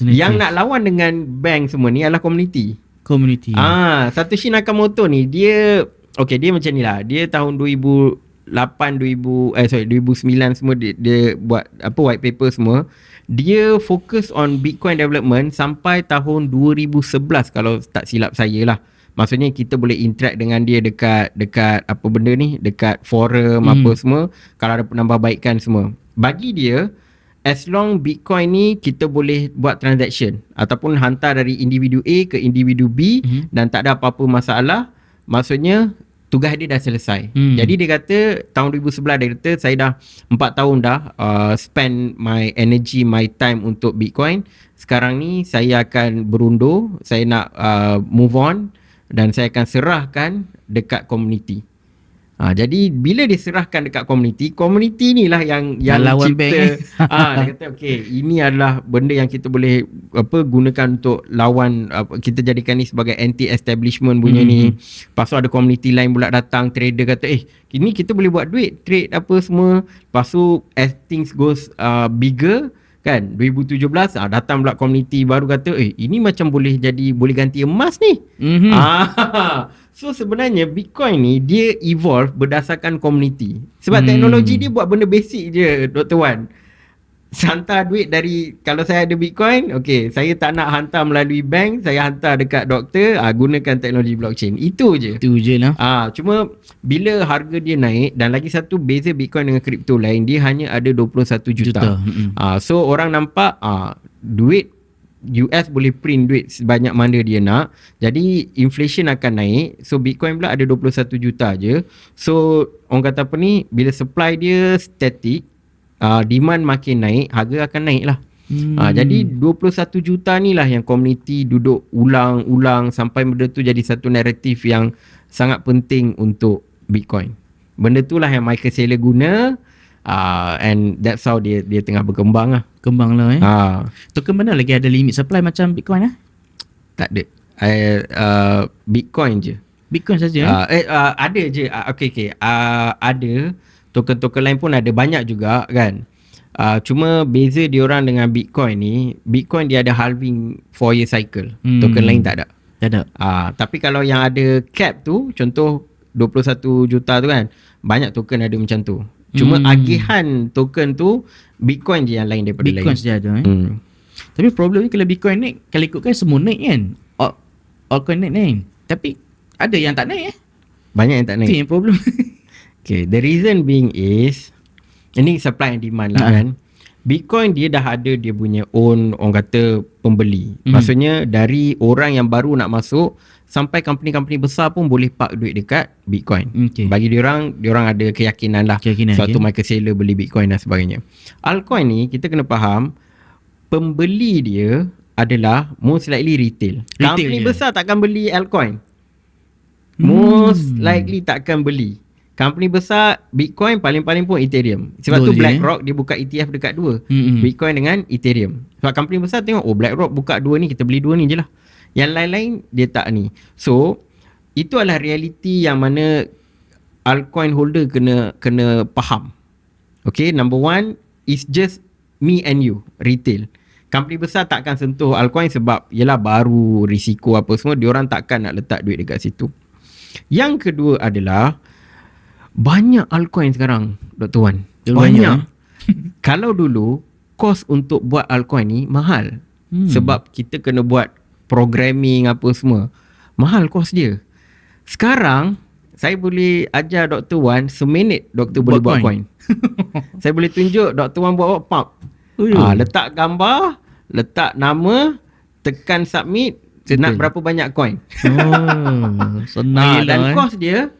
Yang nak lawan dengan bank semua ni adalah community. Satoshi Nakamoto ni dia macam ni lah. Dia tahun 2009 semua dia buat white paper semua. Dia fokus on Bitcoin development sampai tahun 2011 kalau tak silap saya lah. Maksudnya kita boleh interact dengan dia dekat apa benda ni, dekat forum apa semua, kalau ada penambahbaikan semua. Bagi dia, as long Bitcoin ni kita boleh buat transaction ataupun hantar dari individu A ke individu B dan tak ada apa-apa masalah, maksudnya tugas dia dah selesai. Jadi dia kata tahun 2011 dia kata saya dah 4 tahun dah spend my energy, my time untuk Bitcoin. Sekarang ni saya akan berundur, saya nak move on dan saya akan serahkan dekat komuniti. Jadi bila diserahkan dekat komuniti ni lah yang lawan cipta. Dia kata ini adalah benda yang kita boleh gunakan untuk lawan, kita jadikan ni sebagai anti-establishment punya ni. Lepas tu ada komuniti lain pula datang, trader kata ini kita boleh buat duit, trade apa semua. Lepas tu as things goes bigger kan, 2017 datang pula komuniti baru kata ini macam boleh ganti emas ni. So sebenarnya Bitcoin ni dia evolve berdasarkan komuniti. Sebab teknologi dia buat benda basic je, Dr. Wan. Hantar duit dari, kalau saya ada Bitcoin, saya tak nak hantar melalui bank, saya hantar dekat doktor, gunakan teknologi blockchain. Itu je lah. Cuma bila harga dia naik, dan lagi satu beza Bitcoin dengan kripto lain, dia hanya ada 21 juta. So orang nampak duit US boleh print duit sebanyak mana dia nak. Jadi inflation akan naik. So Bitcoin pula ada 21 juta je. So orang kata apa ni, bila supply dia static, demand makin naik, harga akan naik lah. Jadi 21 juta ni lah yang komuniti duduk ulang-ulang sampai benda tu jadi satu naratif yang sangat penting untuk Bitcoin. Benda tu lah yang Michael Saylor guna, and that's how dia tengah berkembang lah. Token mana lagi ada limit supply macam Bitcoin lah? Tak ada. Bitcoin je. Bitcoin saja. Ada je. Ada. Token-token lain pun ada banyak juga kan. Cuma beza diorang dengan Bitcoin ni, Bitcoin dia ada halving 4-year cycle. Token lain tak ada. Tapi kalau yang ada cap tu, contoh 21 juta tu kan, banyak token ada macam tu. Cuma agihan token tu Bitcoin je yang lain daripada Bitcoin lain. Bitcoin saja Tapi problemnya kalau Bitcoin naik, kalau ikutkan semua naik kan, altcoin naik. Tapi ada yang tak naik Banyak yang tak naik. Itu yang problem. The reason being is, ini supply and demand lah kan. Bitcoin dia dah ada dia punya own, orang kata pembeli. Maksudnya dari orang yang baru nak masuk sampai company-company besar pun boleh park duit dekat Bitcoin. Bagi diorang ada keyakinan lah. Suatu Michael Saylor beli Bitcoin dan sebagainya. Altcoin ni kita kena faham, pembeli dia adalah most likely retail. Company besar takkan beli altcoin. Most likely takkan beli. Company besar Bitcoin, paling-paling pun Ethereum. Sebab tu BlackRock dia buka ETF dekat dua, Bitcoin dengan Ethereum. Sebab company besar tengok, BlackRock buka dua ni, kita beli dua ni je lah. Yang lain-lain dia tak ni. So itu adalah realiti yang mana altcoin holder kena faham. Number one is just me and you, retail. Company besar takkan sentuh altcoin sebab yelah baru, risiko apa semua, diorang takkan nak letak duit dekat situ. Yang kedua adalah banyak altcoin sekarang, Dr. Wan. Banyak. Kalau dulu kos untuk buat altcoin ni mahal. Sebab kita kena buat programming apa semua. Mahal kos dia. Sekarang saya boleh ajar Dr. Wan, seminit Dr. boleh buat coin. Saya boleh tunjuk Dr. Wan buat pump. Letak gambar, letak nama, tekan submit, nak berapa banyak coin. Senang dan kos dia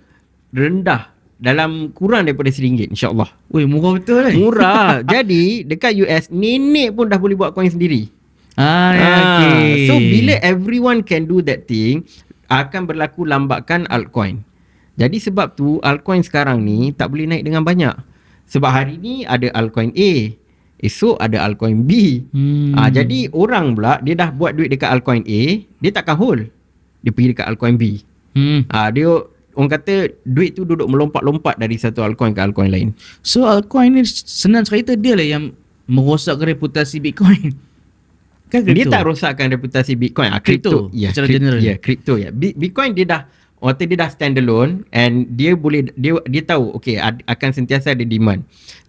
rendah. dalam kurang daripada RM1 insya-Allah. Weh, murah betul kan? Murah. Jadi dekat US nenek pun dah boleh buat coin sendiri. Okay. So bila everyone can do that thing, akan berlaku lambakan altcoin. Jadi sebab tu altcoin sekarang ni tak boleh naik dengan banyak. Sebab hari ni ada altcoin A, esok ada altcoin B. Jadi orang pula dia dah buat duit dekat altcoin A, dia takkan hold. Dia pergi dekat altcoin B. Dia orang kata duit tu duduk melompat-lompat dari satu altcoin ke altcoin lain. So altcoin ni senang cerita dia lah yang merosakkan reputasi Bitcoin. Kan dia tak rosakkan reputasi Bitcoin. Crypto secara general. Ya, crypto ya. Bitcoin dia dah standalone and dia boleh dia tahu okey akan sentiasa ada demand.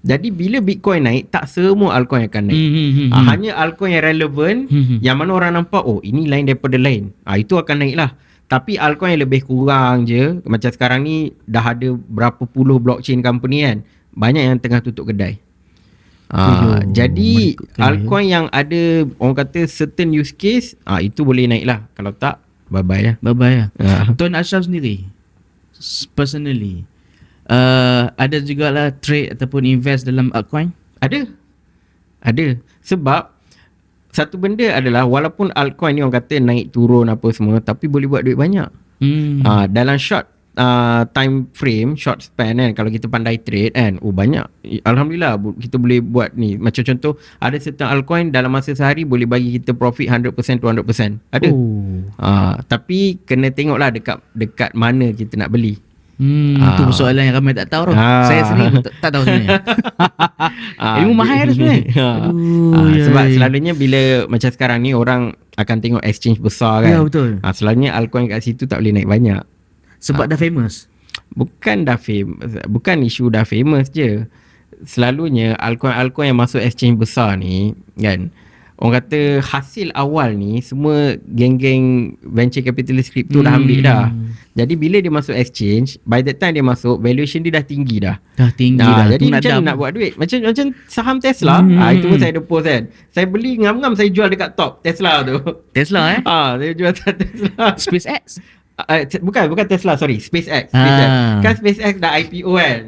Jadi bila Bitcoin naik, tak semua altcoin akan naik. Hanya altcoin yang relevan yang mana orang nampak ini lain daripada lain. Itu akan naik lah. Tapi altcoin yang lebih kurang je, macam sekarang ni dah ada berapa puluh blockchain company kan, banyak yang tengah tutup kedai. Jadi altcoin yang ada orang kata certain use case, itu boleh naik lah. Kalau tak, bye-bye lah. Tuan Ashraf sendiri personally ada jugalah trade ataupun invest dalam altcoin? Ada. Sebab satu benda adalah walaupun altcoin ni orang kata naik turun apa semua, tapi boleh buat duit banyak. Dalam short time frame, short span kan, kalau kita pandai trade kan, banyak. Alhamdulillah kita boleh buat ni. Macam contoh, ada certain altcoin dalam masa sehari boleh bagi kita profit 100% to 100%. Ada. Tapi kena tengoklah dekat mana kita nak beli. Itu soalan yang ramai tak tahu. Saya sendiri tak tahu sebenarnya. Ilmu mahal sebenarnya. Sebab selalunya bila macam sekarang ni orang akan tengok exchange besar kan. Ya, betul. Selalunya altcoin kat situ tak boleh naik banyak. Sebab dah famous. Bukan isu dah famous je. Selalunya altcoin yang masuk exchange besar ni kan, orang kata hasil awal ni semua geng-geng venture capitalist crypto dah ambil dah. Jadi bila dia masuk exchange, by that time dia masuk, valuation dia dah tinggi dah. Jadi macam nak buat duit. Macam saham Tesla. Itu pun saya ada post kan. Saya beli ngam-ngam, saya jual dekat top Tesla tu. Tesla saya jual Tesla. SpaceX. Bukan Tesla, sorry, SpaceX. Kan SpaceX dah IPO kan.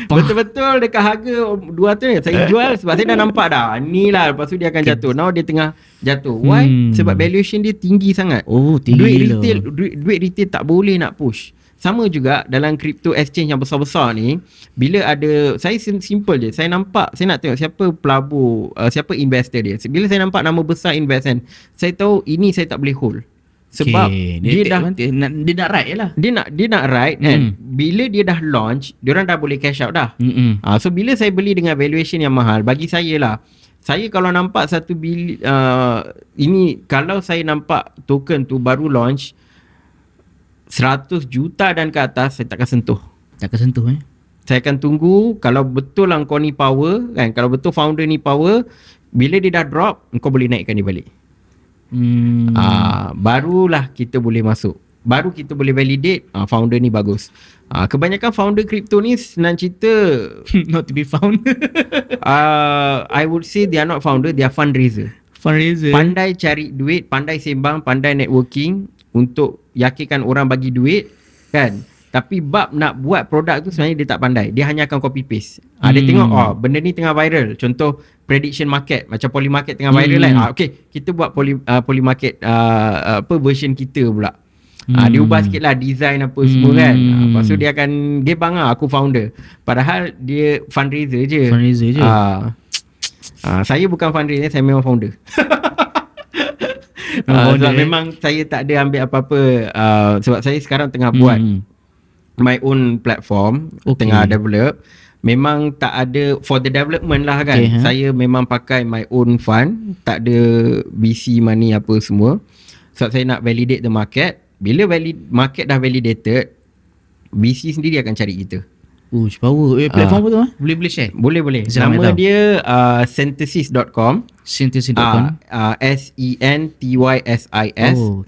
Betul-betul dekat harga 200 ni saya jual sebab saya dah nampak dah ni lah, lepas tu dia akan jatuh. Now dia tengah jatuh. Why? Sebab valuation dia tinggi sangat. Tinggi. Duit retail tak boleh nak push. Sama juga dalam crypto exchange yang besar-besar ni, bila ada, saya simple je, saya nampak, saya nak tengok siapa pelabur, siapa investor dia. Bila saya nampak nama besar invest kan, saya tahu ini saya tak boleh hold. Sebab dia nak ride je lah. Dia nak ride kan. Bila dia dah launch, diorang dah boleh cash out dah. So bila saya beli dengan valuation yang mahal, bagi saya lah, saya kalau nampak ini, kalau saya nampak token tu baru launch 100 juta dan ke atas, saya takkan sentuh. Saya akan tunggu. Kalau betul lah kau ni power kan, kalau betul founder ni power, bila dia dah drop, kau boleh naikkan dia balik. Barulah kita boleh masuk. Baru kita boleh validate founder ni bagus. Kebanyakan founder crypto ni senang cerita not to be found. I would say they are not founder, they are fundraiser. Pandai cari duit, pandai sembang, pandai networking untuk yakinkan orang bagi duit kan. Tapi bab nak buat produk tu sebenarnya dia tak pandai. Dia hanya akan copy paste. Dia tengok benda ni tengah viral. Contoh prediction market, macam Polymarket tengah viral kan. Okay, kita buat Polymarket version kita pula. Dia ubah sikit lah design apa semua kan. Lepas tu dia akan gebang aku founder. Padahal dia fundraiser je. Saya bukan fundraiser, saya memang founder. Sebab memang saya tak ada ambil apa-apa. Sebab saya sekarang tengah buat my own platform, tengah develop. Memang tak ada for the development lah kan. Saya memang pakai my own fund, tak ada VC money apa semua. Sebab saya nak validate the market. Bila market dah validated, VC sendiri akan cari kita. Power. Platform apa tu? Boleh share? Boleh. Nama dia synthesis.com. Synthesis.com. SENTYSIS.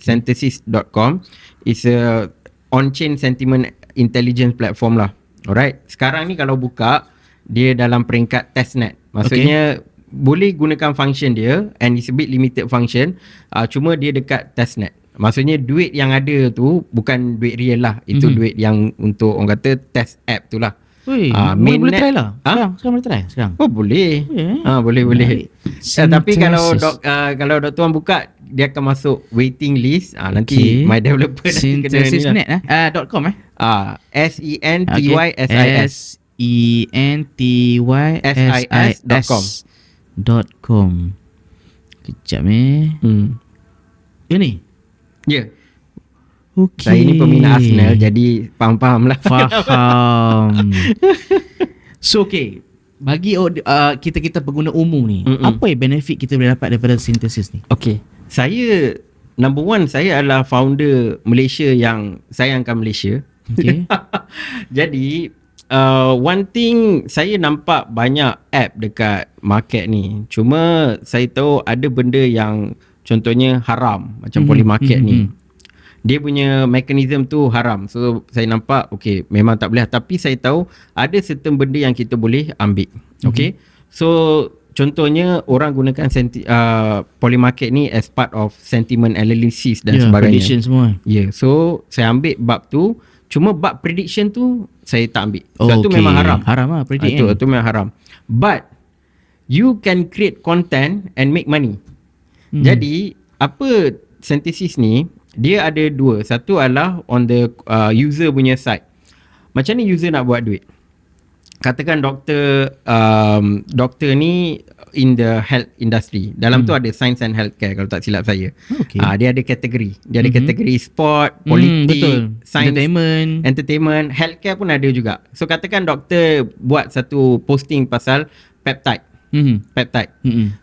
Synthesis.com. It's a on-chain sentiment intelligence platform lah. Alright. Sekarang ni kalau buka, dia dalam peringkat testnet. Maksudnya boleh gunakan function dia, and it's a bit limited function. Cuma dia dekat testnet. Maksudnya duit yang ada tu bukan duit real lah. Itu duit yang untuk orang kata test app tu lah. Boleh try lah. Sekarang boleh try sekarang. Oh boleh. Boleh. Tapi kalau Dr. Wan buka, dia akan masuk waiting list. Nanti my developer nanti kena ni lah. .com SENTYSIS.com. Kejap Ini? Ya. Okay. Saya ni peminat Arsenal, jadi faham lah. Faham. So bagi kita pengguna umum ni, apa yang benefit kita boleh dapat daripada Synthesis ni? Okay, saya number one, saya adalah founder Malaysia yang sayangkan Malaysia. Okay. Jadi one thing, saya nampak banyak app dekat market ni. Cuma saya tahu ada benda yang contohnya haram, macam Polymarket ni. Dia punya mekanisme tu haram. So saya nampak memang tak boleh. Tapi saya tahu ada certain benda yang kita boleh ambil. Okay. So contohnya orang gunakan Polymarket ni as part of sentiment analysis dan sebagainya. Prediction semua. So saya ambil bab tu. Cuma bab prediction tu saya tak ambil. Sebab tu memang haram. Haram lah prediction. Itu memang haram. But you can create content and make money. Jadi apa Synthesis ni, dia ada dua. Satu adalah on the user punya side. Macam ni user nak buat duit? Katakan doktor ni in the health industry. Dalam tu ada science and healthcare kalau tak silap saya. Dia ada kategori. Dia ada kategori sport, politik, science, entertainment, healthcare pun ada juga. So katakan doktor buat satu posting pasal peptide. Peptide.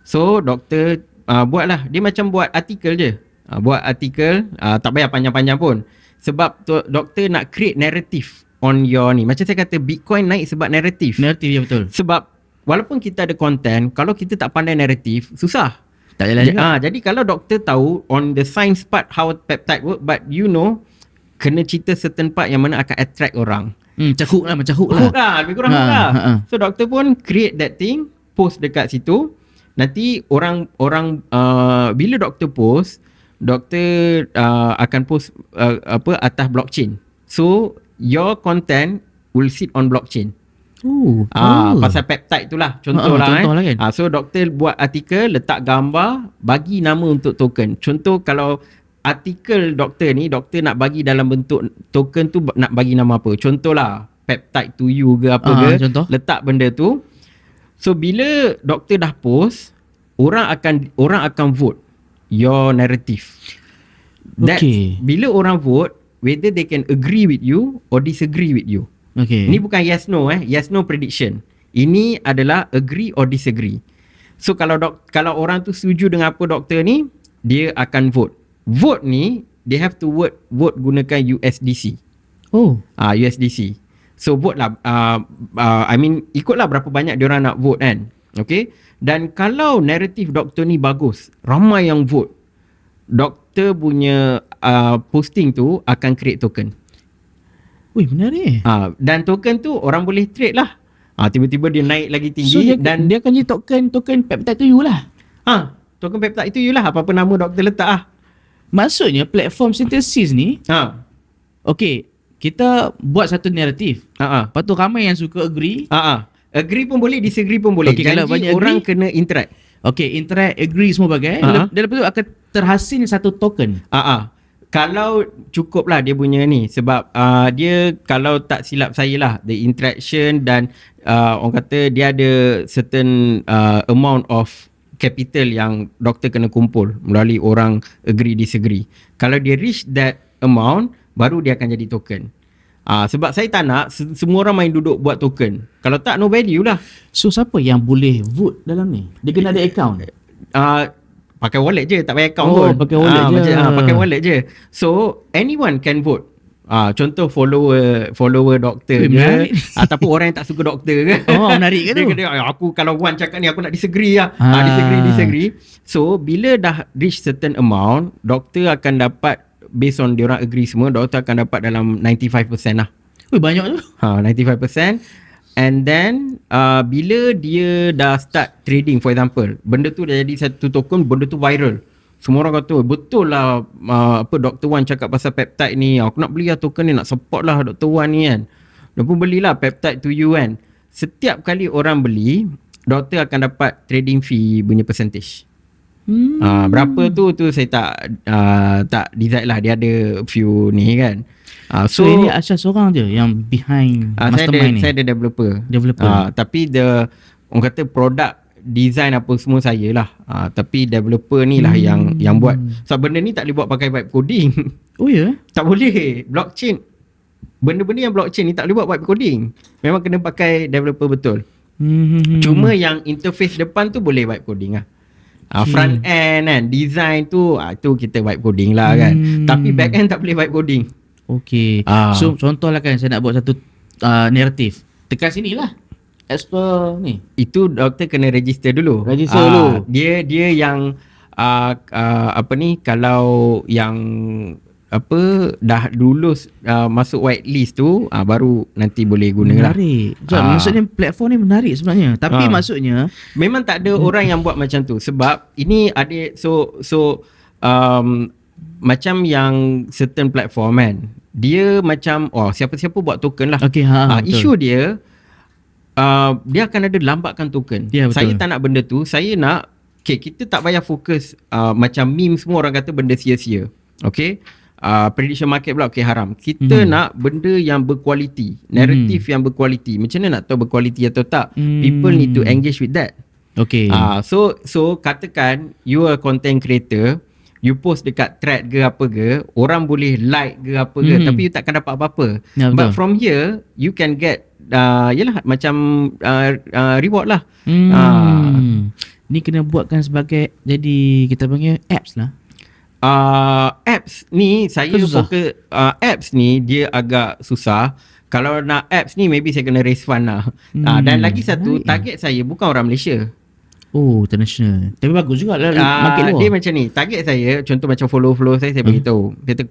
So doktor buatlah. Dia macam buat artikel je. Buat artikel, tak payah panjang-panjang pun. Sebab doktor nak create narrative on your ni. Macam saya kata, Bitcoin naik sebab narrative. Narrative, ya betul. Sebab walaupun kita ada content, kalau kita tak pandai narrative, susah. Tak jalan juga. Jadi kalau doktor tahu on the science part how peptide work, but kena cerita certain part yang mana akan attract orang. Macam hook lah. Hook lah, lebih kurang hook lah. So doktor pun create that thing, post dekat situ. Nanti orang bila doktor post, doktor akan post atas blockchain. So your content will sit on blockchain. Pasal peptide tu lah. Contoh lah kan. So doktor buat artikel, letak gambar, bagi nama untuk token. Contoh kalau artikel doktor ni, doktor nak bagi dalam bentuk token tu, nak bagi nama apa? Contoh lah peptide to you ke apa ke. Contoh? Letak benda tu. So bila doktor dah post, orang akan vote your narrative. Bila orang vote, whether they can agree with you or disagree with you. Ini bukan yes no yes no prediction. Ini adalah agree or disagree. So kalau orang tu setuju dengan apa doktor ni, dia akan vote. Vote ni they have to vote gunakan USDC. USDC. So vote lah, ikutlah berapa banyak diorang nak vote kan. Dan kalau narrative doktor ni bagus, ramai yang vote, doktor punya posting tu akan create token. Menarik. Dan token tu orang boleh trade lah. Tiba-tiba dia naik lagi tinggi. So dan dia akan jadi token peptide tu you lah. Token peptide itu you lah, apa-apa nama doktor letak lah. Maksudnya platform Synthesis ni, kita buat satu naratif. Lepas tu ramai yang suka agree. Agree pun boleh, disagree pun boleh. Janji orang kena interact. Interact, agree semua bagai. Dan lepas tu akan terhasil satu token. Kalau cukup lah dia punya ni. Sebab dia, kalau tak silap saya lah, the interaction dan orang kata dia ada certain amount of capital yang doktor kena kumpul melalui orang agree disagree. Kalau dia reach that amount, baru dia akan jadi token. Sebab saya tak nak semua orang main duduk buat token. Kalau tak, no value lah. So siapa yang boleh vote dalam ni? Dia kena ada account? Pakai wallet je, tak payah account pun. Pakai wallet je. Pakai wallet je. So anyone can vote. Contoh follower doktor ke, ataupun orang yang tak suka doktor ke. Menarik ke tu? Dia kata, aku kalau Wan cakap ni, aku nak disagree lah. Disagree. So bila dah reach certain amount, doktor akan dapat, based on diorang agree semua, doktor akan dapat dalam 95% lah. Banyak tu. 95%. And then bila dia dah start trading, for example, benda tu dah jadi satu token, benda tu viral. Semua orang kata betul lah Dr. Wan cakap pasal peptide ni, aku nak beli lah token ni, nak support lah Dr. Wan ni kan. Dia pun belilah peptide to you kan. Setiap kali orang beli, doktor akan dapat trading fee punya percentage. Berapa tu saya tak decide lah, dia ada few ni kan. So ini Asyaf seorang je yang behind mastermind ni? Saya ada developer. Tapi orang kata produk design apa semua saya lah. Tapi developer ni lah yang buat. So benda ni tak boleh buat pakai vibe coding. Oh ya? Yeah? Tak boleh. Blockchain, benda-benda yang blockchain ni tak boleh buat vibe coding. Memang kena pakai developer betul. Cuma yang interface depan tu boleh vibe coding lah. Front end kan, design tu tu kita vibe coding lah kan. Tapi back end tak boleh vibe coding. Okay. So contohlah kan, saya nak buat satu narrative. Tekan sini lah, as per ni. Itu doktor kena register dulu. Dia yang kalau yang dah lulus masuk whitelist tu baru nanti boleh guna lah. Menarik. Maksudnya platform ni menarik sebenarnya. Tapi maksudnya memang tak ada orang yang buat macam tu. Sebab ini ada macam yang certain platform kan, dia macam siapa-siapa buat token lah. Isu dia dia akan ada lambatkan token. Saya tak nak benda tu. Saya nak kita tak payah fokus macam meme semua orang kata benda sia-sia. Prediction market pula haram. Kita nak benda yang berkualiti, naratif yang berkualiti. Macam mana nak tahu berkualiti atau tak? People need to engage with that. So katakan you are content creator, you post dekat thread ke apa ke, orang boleh like ke apa ke, tapi you takkan dapat apa-apa. But from here you can get yalah macam reward lah. Ni kena buatkan sebagai, jadi kita panggil apps lah. Apps ni saya fokus apps ni dia agak susah. Kalau nak apps ni maybe saya kena raise fund lah. Dan lagi satu, target saya bukan orang Malaysia. International. Tapi bagus juga lah market luar. Dia macam ni, target saya contoh macam follow saya beritahu. Kata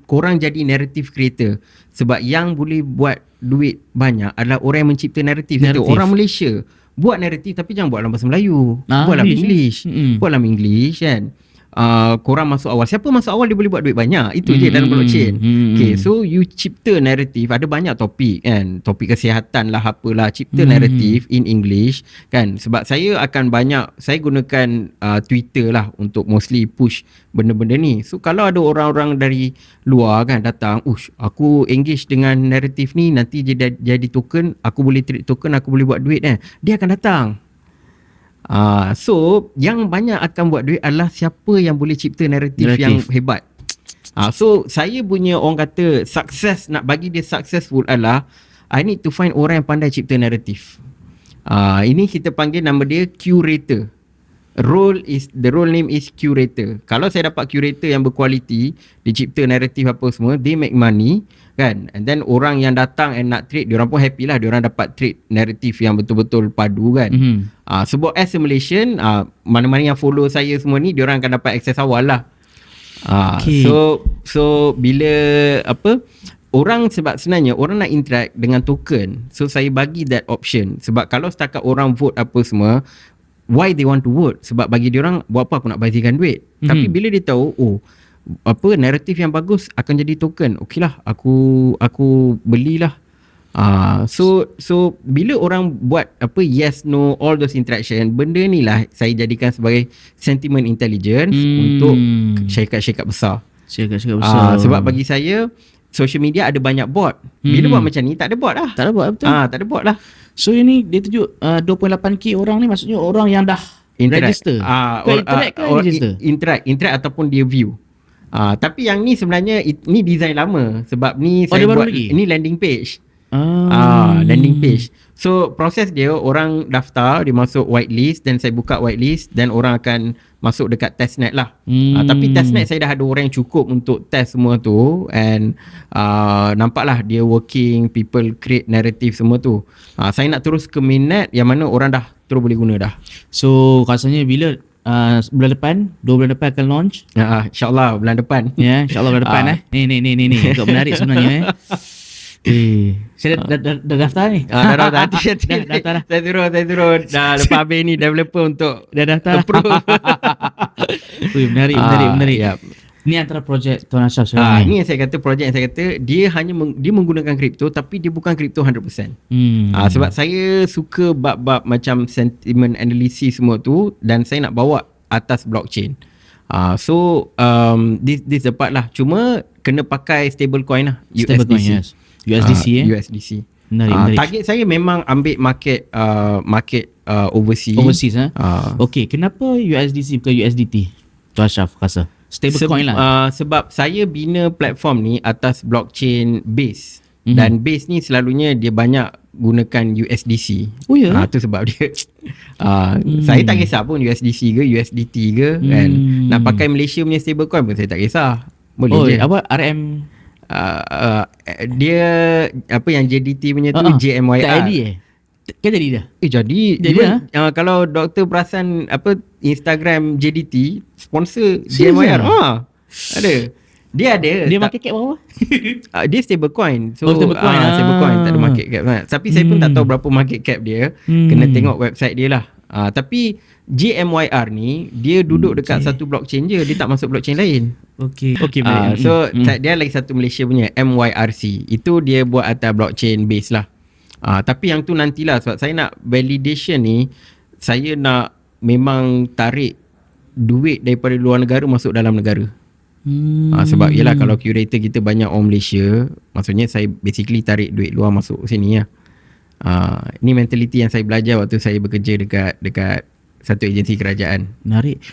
korang jadi narrative creator. Sebab yang boleh buat duit banyak adalah orang yang mencipta narrative. Orang Malaysia buat narrative tapi jangan buat dalam bahasa Melayu. Buat dalam English. Buat dalam English kan. Korang masuk awal, siapa masuk awal dia boleh buat duit banyak. Itu je dalam blockchain. So you cipta naratif. Ada banyak topik kan, topik kesihatan lah, apalah, cipta naratif in English kan. Sebab saya akan saya gunakan Twitter lah untuk mostly push benda-benda ni. So kalau ada orang-orang dari luar kan datang, aku engage dengan naratif ni, nanti jadi token, aku boleh trade token, aku boleh buat duit kan, dia akan datang. So yang banyak akan buat duit adalah siapa yang boleh cipta naratif yang hebat. So saya punya orang kata sukses, nak bagi dia successful adalah I need to find orang yang pandai cipta naratif. Ini kita panggil nama dia curator. The role name is curator. Kalau saya dapat curator yang berkualiti, dia cipta naratif apa semua, they make money kan, and then orang yang datang and nak trade, diorang pun happy lah, diorang dapat trade naratif yang betul-betul padu kan. Sebab as a Malaysian, mana-mana yang follow saya semua ni, diorang akan dapat akses awal lah. So bila orang, sebab sebenarnya orang nak interact dengan token, so saya bagi that option. Sebab kalau setakat orang vote apa semua, why they want to vote? Sebab bagi diorang, buat apa aku nak bazirkan duit? Tapi bila dia tahu naratif yang bagus akan jadi token, okeylah, aku belilah. So bila orang buat yes, no, all those interaction, benda ni lah saya jadikan sebagai sentiment intelligence untuk syarikat-syarikat besar. Sebab bagi saya social media ada banyak bot. Bila buat macam ni tak ada bot lah. Tak ada bot, betul. Tak ada bot lah. So ini dia tunjuk 2.8k orang ni, maksudnya orang yang dah register. Interact ataupun dia view. Tapi yang ni sebenarnya ni design lama. Sebab ni saya buat lagi? Ini landing page. Landing page. So proses dia, orang daftar, dia masuk whitelist, dan saya buka whitelist, dan orang akan masuk dekat testnet lah. Tapi testnet saya dah ada orang yang cukup untuk test semua tu, and nampaklah dia working, people create narrative semua tu. Saya nak terus ke mainnet yang mana orang dah terus boleh guna dah. So rasanya bila bulan depan, 2 bulan depan akan launch? InsyaAllah bulan depan. Ya, InsyaAllah bulan depan. Ni agak menarik sebenarnya. Saya dah daftar ni. Dah daftar. Dah daftar dah. Saya turun. Dah lepas habis ni developer untuk Dah daftar. approve. Ui, menarik. Yep. Ni antara projek Tuan Ashraf sekarang ni yang saya kata, projek yang saya kata dia hanya dia menggunakan kripto, tapi dia bukan kripto 100%. Sebab saya suka bab-bab macam sentiment analysis semua tu, dan saya nak bawa atas blockchain. This the part lah. Cuma kena pakai stablecoin lah, Stablecoin, yes. USDC USDC. Menarik. Target saya memang ambil market overseas. Okay, kenapa USDC bukan USDT? Tuan Ashraf rasa stablecoin lah. Sebab saya bina platform ni atas blockchain base. Dan base ni selalunya dia banyak gunakan USDC. Oh ya? Tu sebab dia. Saya tak kisah pun USDC ke USDT ke kan. Nak pakai Malaysia punya stablecoin pun saya tak kisah. Boleh je. Apa RM? Dia apa yang JDT punya tu JMYR. Tak jadi Kan jadi dah. Jadi kalau doktor perasan apa Instagram JDT sponsor JMYR. Ada. Dia ada. Dia market cap berapa? Dia stablecoin. So stablecoin. Stablecoin tak ada market cap. Tapi saya pun tak tahu berapa market cap dia. Kena tengok website dia lah. Tapi JMYR ni dia duduk dekat satu blockchain je. Dia tak masuk blockchain lain. Okay. So dia lagi satu Malaysia punya MYRC. Itu dia buat atas blockchain base lah. Tapi yang tu nantilah, sebab saya nak validation ni, saya nak memang tarik duit daripada luar negara masuk dalam negara. Sebab yelah kalau curator kita banyak orang Malaysia, maksudnya saya basically tarik duit luar masuk sini lah. Ni mentality yang saya belajar waktu saya bekerja dekat satu agensi kerajaan. Menarik.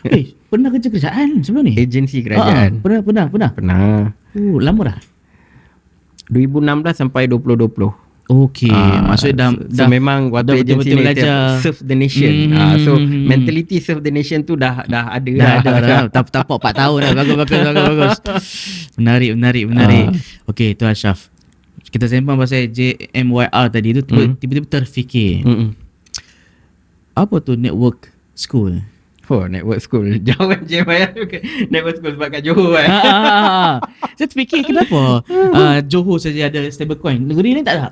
Pernah kerja kerajaan sebelum ni? Agensi kerajaan. Pernah. Lama dah? 2016 sampai 2020. Okay, maksudnya dah memang waktu agensi ni serve the nation. So mentality serve the nation tu dah ada dah. Tapak 4 tahun dah. Bagus. Menarik. Okay, Tuan Ashraf, kita sembang pasal JMYR tadi tu, tiba-tiba terfikir. Apa tu network school? Network school. Jangan JMYR network school sebab kat Johor kan. Saya terfikir kenapa Johor saja ada stablecoin, negeri ni tak ada?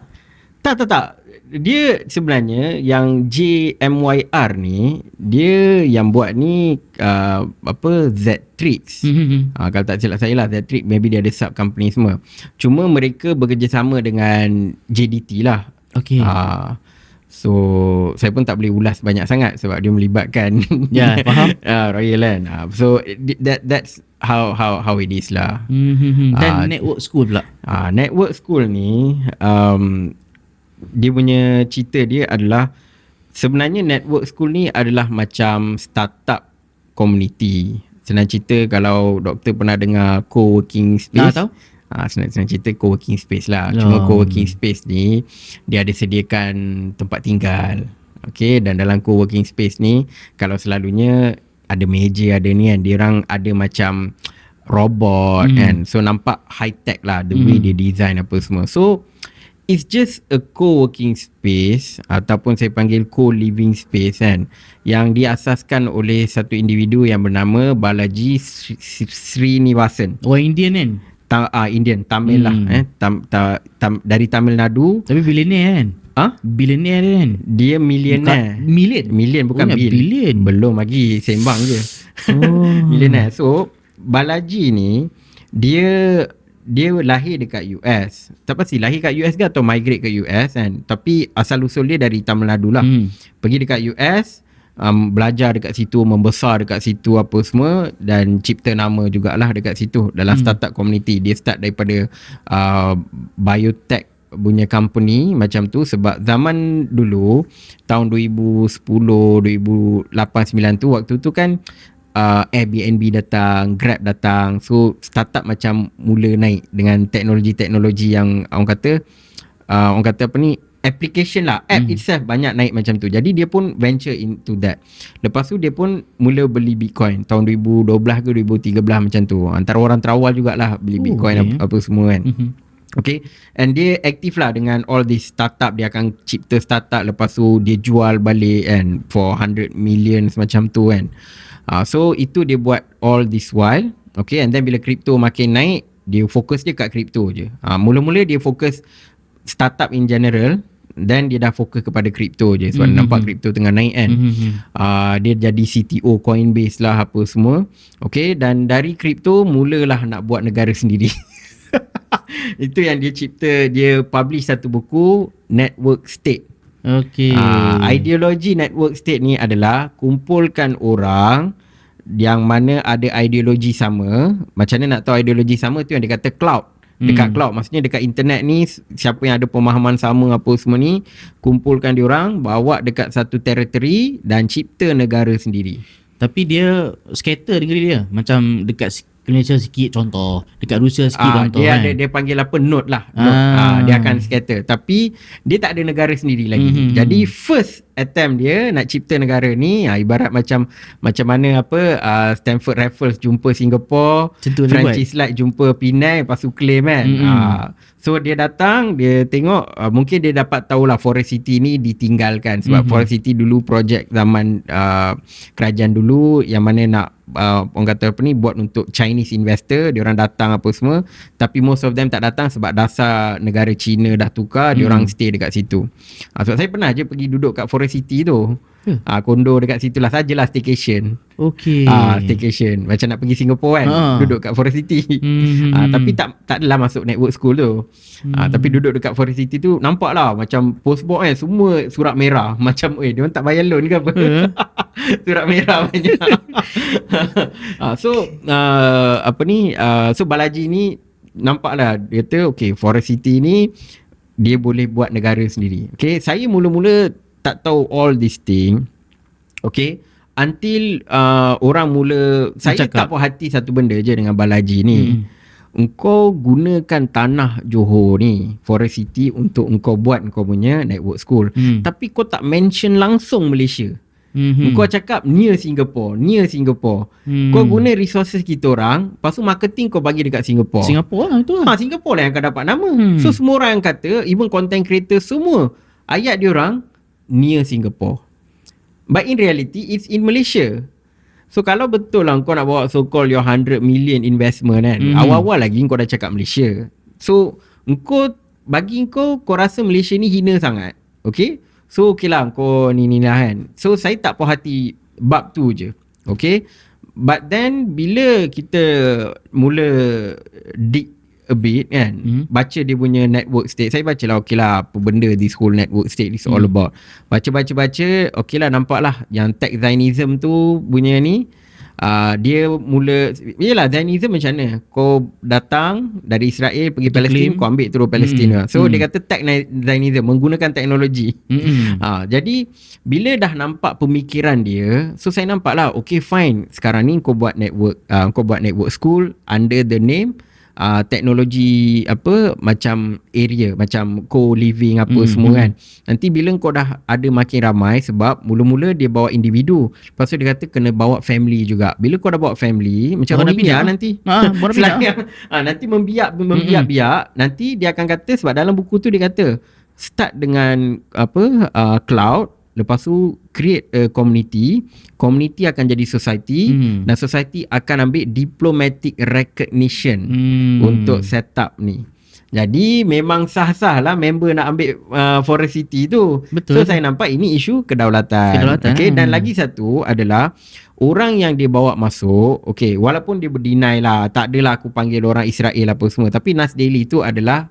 Tak. Dia sebenarnya yang JMYR ni, dia yang buat ni Z-Trix. Kalau tak silap saya lah, Z-Trix maybe dia ada sub company semua. Cuma mereka bekerjasama dengan JDT lah. Okay. So saya pun tak boleh ulas banyak sangat sebab dia melibatkan faham. Royal kan. So that's how it is lah. Dan network school pula. Network school ni dia punya cerita dia adalah, sebenarnya network school ni adalah macam startup community. Senang cerita, kalau doktor pernah dengar co-working space. Tahu? Senang cerita co-working space lah. Cuma co-working space ni dia ada sediakan tempat tinggal. Okay, dan dalam co-working space ni, kalau selalunya ada meja, ada ni kan, dia orang ada macam robot kan. So nampak high tech lah the way dia design apa semua. So it's just a co-working space ataupun saya panggil co-living space kan, yang diasaskan oleh satu individu yang bernama Balaji Srinivasan. Indian kan? Indian, Tamil lah dari Tamil Nadu. Tapi billionaire kan? Billionaire kan? Dia millionaire. Million bukan billion. Belum lagi, sembang je. Millionaire. So Balaji ni dia lahir dekat US. Tak pasti lahir kat US ke atau migrate ke US kan. Tapi asal usul dia dari Tamil Nadu lah. Pergi dekat US, belajar dekat situ, membesar dekat situ apa semua, dan cipta nama jugalah dekat situ dalam startup community. Dia start daripada biotech punya company macam tu, sebab zaman dulu tahun 2010, 2008, 2009 tu, waktu tu kan Airbnb datang, Grab datang. So startup macam mula naik dengan teknologi-teknologi yang orang kata apa ni, application lah, app itself banyak naik macam tu. Jadi dia pun venture into that. Lepas tu dia pun mula beli Bitcoin tahun 2012 ke 2013 macam tu. Antara orang terawal jugalah beli Bitcoin apa semua kan. Okay, and dia aktif lah dengan all this startup. Dia akan cipta startup, lepas tu dia jual balik kan for 100 million macam tu kan. So itu dia buat all this while. Okay, and then bila crypto makin naik, dia fokus je kat crypto je. Mula-mula dia fokus startup in general, then dia dah fokus kepada kripto je sebab nampak kripto tengah naik kan. Dia jadi CTO Coinbase lah apa semua. Okay, dan dari kripto mulalah nak buat negara sendiri. Itu yang dia cipta. Dia publish satu buku, Network State. Okay. Ideologi network state ni adalah kumpulkan orang yang mana ada ideologi sama. Macam mana nak tahu ideologi sama tu yang dia kata cloud. Dekat cloud, maksudnya dekat internet ni, siapa yang ada pemahaman sama apa semua ni, kumpulkan diorang, bawa dekat satu teritori dan cipta negara sendiri. Tapi dia scatter negeri dia. Macam dekat Malaysia sikit contoh, dekat Rusia sikit contoh dia kan. dia panggil apa, node lah, node. Dia akan scatter, tapi dia tak ada negara sendiri lagi. Jadi first attempt dia nak cipta negara ni, ibarat macam mana apa, Stanford Raffles jumpa Singapore, Francis Light jumpa Penang, lepas tu claim kan. So dia datang, dia tengok, mungkin dia dapat tahulah Forest City ni ditinggalkan sebab Forest City dulu projek zaman kerajaan dulu yang mana nak orang kata apa ni, buat untuk Chinese investor. Diorang datang apa semua, tapi most of them tak datang sebab dasar negara China dah tukar. Diorang stay dekat situ. Sebab saya pernah je pergi duduk kat Forest City tu. Kondo dekat situ lah sajalah, staycation. Okay. Staycation macam nak pergi Singapore kan, duduk kat Forest City. Tapi tak adalah masuk network school tu. Tapi duduk dekat Forest City tu, nampak lah macam postbox kan, semua surat merah. Macam dia orang tak bayar loan ke apa. Surat merah banyak. So Balaji ni nampak lah, dia kata okay, Forest City ni dia boleh buat negara sendiri. Okay, saya mula-mula tak tahu all this thing. Okay, until orang mula, saya tak puas hati satu benda je dengan Balaji ni. Engkau gunakan tanah Johor ni, Forest City, untuk engkau buat engkau punya network school. Tapi kau tak mention langsung Malaysia. Kau cakap near Singapore. Kau guna resources kita orang, lepas tu marketing kau bagi dekat Singapore. Singapore lah itu lah. Singapore lah yang akan dapat nama. So semua orang yang kata, even content creator semua, ayat dia orang near Singapore. But in reality, it's in Malaysia. So kalau betul lah kau nak bawa so-called your 100 million investment kan, awal-awal lagi kau dah cakap Malaysia. So bagi kau rasa Malaysia ni hina sangat. Okay, so okay lah kau ni lah kan. So saya tak puas hati bab tu je. Okay, but then bila kita mula dig a bit kan, baca dia punya network state, saya baca lah okay lah apa benda this whole network state is all about. Baca okay lah, nampak lah yang tech Zionism tu punya ni, dia mula, yelah Zionism macam mana, kau datang dari Israel pergi Palestin, kau ambil terus Palestin. So dia kata tech Zionism menggunakan teknologi. Jadi bila dah nampak pemikiran dia, so saya nampak lah okay fine, sekarang ni kau buat network school under the name teknologi apa, macam area, macam co-living apa semua kan. Nanti bila kau dah ada makin ramai, sebab mula-mula dia bawa individu, lepas tu dia kata kena bawa family juga. Bila kau dah bawa family, macam Rohingya nanti nanti membiak, nanti dia akan kata, sebab dalam buku tu dia kata start dengan cloud, lepas tu create a community akan jadi society, dan society akan ambil diplomatic recognition untuk set up ni. Jadi memang sah-sah lah member nak ambil Forest City tu. Betul. So saya nampak ini isu kedaulatan. Okay, dan lagi satu adalah orang yang dia bawa masuk, okay, walaupun dia berdeny lah, tak adalah aku panggil orang Israel apa semua, tapi Nas Daily tu adalah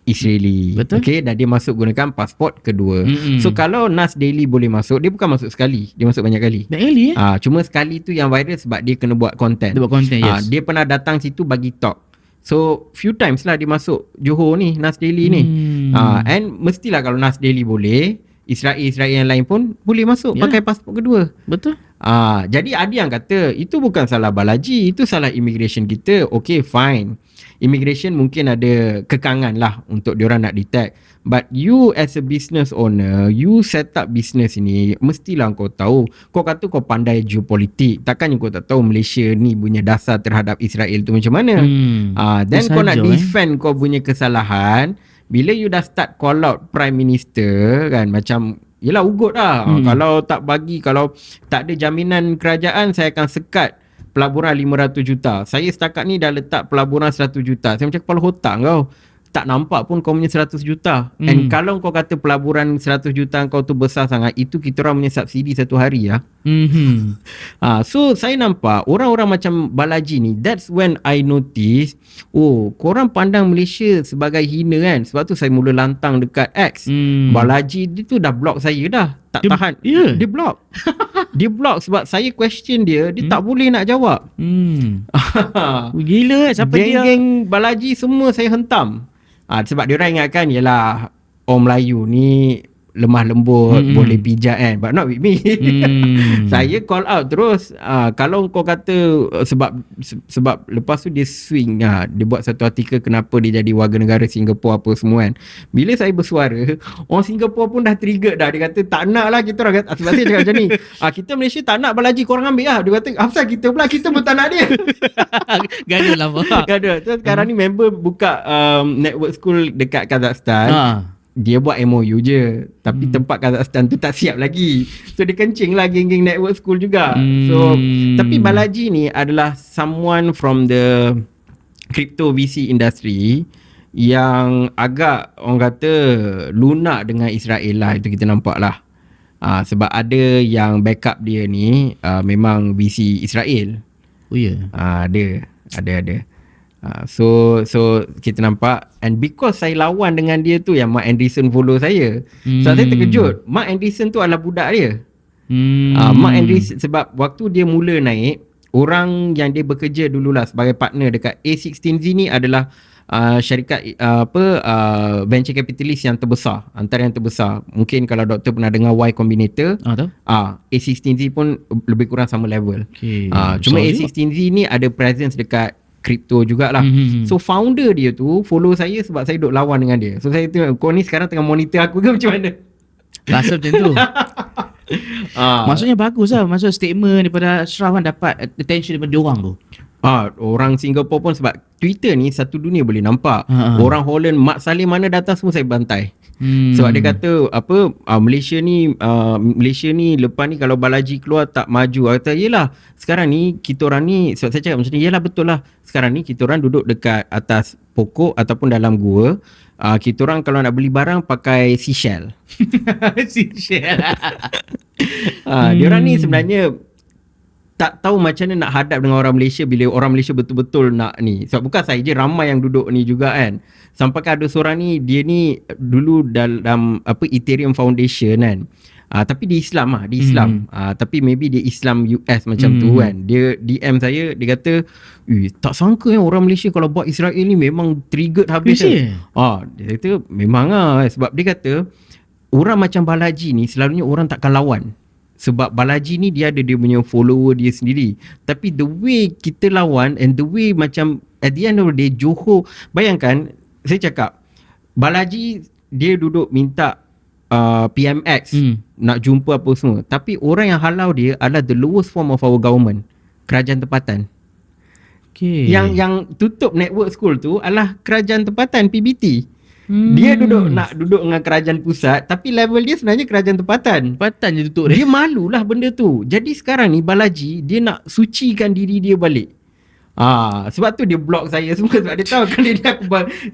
Israeli. Betul. Okay, dan dia masuk gunakan pasport kedua. So kalau Nas Daily boleh masuk, dia bukan masuk sekali, dia masuk banyak kali. Cuma sekali tu yang viral sebab dia kena buat content. Yes. Dia pernah datang situ bagi talk. So few times lah dia masuk Johor ni, Nas Daily ni. And mestilah kalau Nas Daily boleh, Israel yang lain pun boleh masuk pakai pasport kedua. Betul. Jadi ada yang kata itu bukan salah Balaji, itu salah immigration kita. Okay fine, immigration mungkin ada kekangan lah untuk diorang nak detect, but you as a business owner, you set up business ni, mestilah kau tahu. Kau kata kau pandai geopolitik, takkan kau tak tahu Malaysia ni punya dasar terhadap Israel tu macam mana. Then kau nak defend kau punya kesalahan. Bila you dah start call out Prime Minister kan, macam yelah ugut lah. Kalau tak bagi, kalau tak ada jaminan kerajaan, saya akan sekat pelaburan 500 juta. Saya setakat ni dah letak pelaburan 100 juta. Saya macam kepala otak kau. tak nampak pun kau punya 100 juta. And kalau kau kata pelaburan 100 juta kau tu besar sangat, itu kita orang punya subsidi satu hari ya. So saya nampak orang-orang macam Balaji ni, that's when I notice, oh korang pandang Malaysia sebagai hina kan. Sebab tu saya mula lantang dekat X. Balaji dia tu dah block saya dah. Tak tahan. Dia block. Dia block sebab saya question dia tak boleh nak jawab. Gila siapa dia? Geng-geng Balaji semua saya hentam. Sebab dia orang ingatkan yalah orang Melayu ni lemah lembut, boleh pijak kan, but not with me. Saya call out terus. Kalau kau kata sebab lepas tu dia swing, dia buat satu artikel kenapa dia jadi warga negara Singapura apa semua kan. Bila saya bersuara, orang Singapura pun dah trigger dah. Dia kata tak nak lah kita orang. Sebab saya cakap macam ni, kita Malaysia tak nak Balaji, korang ambil lah. Dia kata asal kita pula, kita pun tak nak dia. Gaduh lah. Gaduh. So sekarang ni member buka network school dekat Kazakhstan. Dia buat MOU je, tapi tempat Kazakhstan tu tak siap lagi. So dia kencing lah geng-geng network school juga. So tapi Balaji ni adalah someone from the crypto VC industry yang agak orang kata lunak dengan Israel lah. Itu kita nampak lah. Sebab ada yang backup dia ni memang VC Israel. Oh ya? Ada. So kita nampak, and because saya lawan dengan dia tu yang Mark Andreessen follow saya. So saya terkejut. Mark Andreessen tu adalah budak dia. Mark Andreessen, sebab waktu dia mula naik, orang yang dia bekerja dululah sebagai partner dekat A16Z ni adalah syarikat venture capitalist yang terbesar, antara yang terbesar. Mungkin kalau doktor pernah dengar Y Combinator, A16Z pun lebih kurang sama level. Cuma A16Z ni ada presence dekat kripto jugalah. So founder dia tu follow saya sebab saya duk lawan dengan dia. So saya tengok, kau ni sekarang tengah monitor aku ke macam mana? Rasa macam tu. Maksudnya bagus lah. Maksud statement daripada Ashraf kan dapat attention daripada diorang tu. Orang Singapura pun, sebab Twitter ni satu dunia boleh nampak. Orang Holland, Mat Salleh mana datang semua saya bantai. Sebab dia kata Malaysia ni lepas ni kalau Balaji keluar tak maju. Kata yelah sekarang ni kita orang ni, sebab saya cakap macam ni, yelah betul lah, sekarang ni kita orang duduk dekat atas pokok ataupun dalam gua. Kita orang kalau nak beli barang pakai seashell. Seashell. Dia orang ni sebenarnya tak tahu macam mana nak hadap dengan orang Malaysia bila orang Malaysia betul-betul nak ni. Sebab bukan saya je, ramai yang duduk ni juga kan. Sampai ada seorang ni, dia ni dulu dalam Ethereum Foundation kan. Tapi di Islam lah, di Islam. Tapi maybe dia Islam US macam tu kan. Dia DM saya, dia kata, tak sangka orang Malaysia kalau buat Israel ni memang triggered habis. Dia kata memang lah. Sebab dia kata orang macam Balaji ni selalunya orang takkan lawan. Sebab Balaji ni dia ada dia punya follower dia sendiri. Tapi the way kita lawan and the way macam at the end of the day, Johor, bayangkan saya cakap Balaji dia duduk minta PMX nak jumpa apa semua. Tapi orang yang halau dia adalah the lowest form of our government, kerajaan tempatan. Yang tutup network school tu adalah kerajaan tempatan, PBT. Dia duduk dengan kerajaan pusat, tapi level dia sebenarnya kerajaan tempatan. Tempatan je tutup dia. Dia malulah benda tu. Jadi sekarang ni Balaji dia nak sucikan diri dia balik. Sebab tu dia block saya semua. Sebab dia tahu kan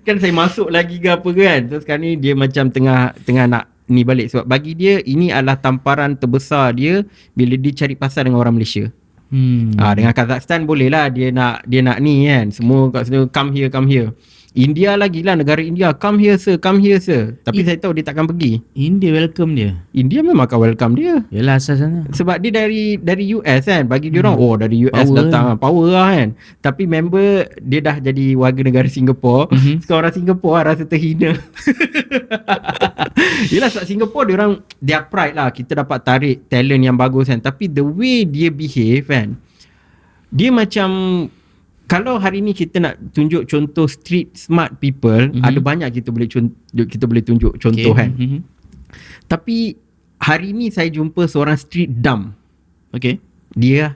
kan saya masuk lagi ke apa kan. So sekarang ni dia macam tengah nak ni balik. Sebab bagi dia ini adalah tamparan terbesar dia bila dia cari pasal dengan orang Malaysia. Dengan Kazakhstan boleh lah dia nak ni kan. Semua kat sini come here. India lagi lah, negara India, come here sir. Tapi saya tahu dia takkan pergi. India welcome dia. India memang akan welcome dia. Yalah asal sana. Sebab dia dari US kan. Bagi dia orang dari US power datang power lah kan. Tapi member dia dah jadi warga negara Singapura. Sekarang orang Singapura rasa terhina. Yelah sebab Singapura dia orang, their pride lah, kita dapat tarik talent yang bagus kan. Tapi the way dia behave kan, dia macam, kalau hari ni kita nak tunjuk contoh street smart people, ada banyak kita boleh tunjuk contoh kan. Tapi hari ni saya jumpa seorang street dumb. Dia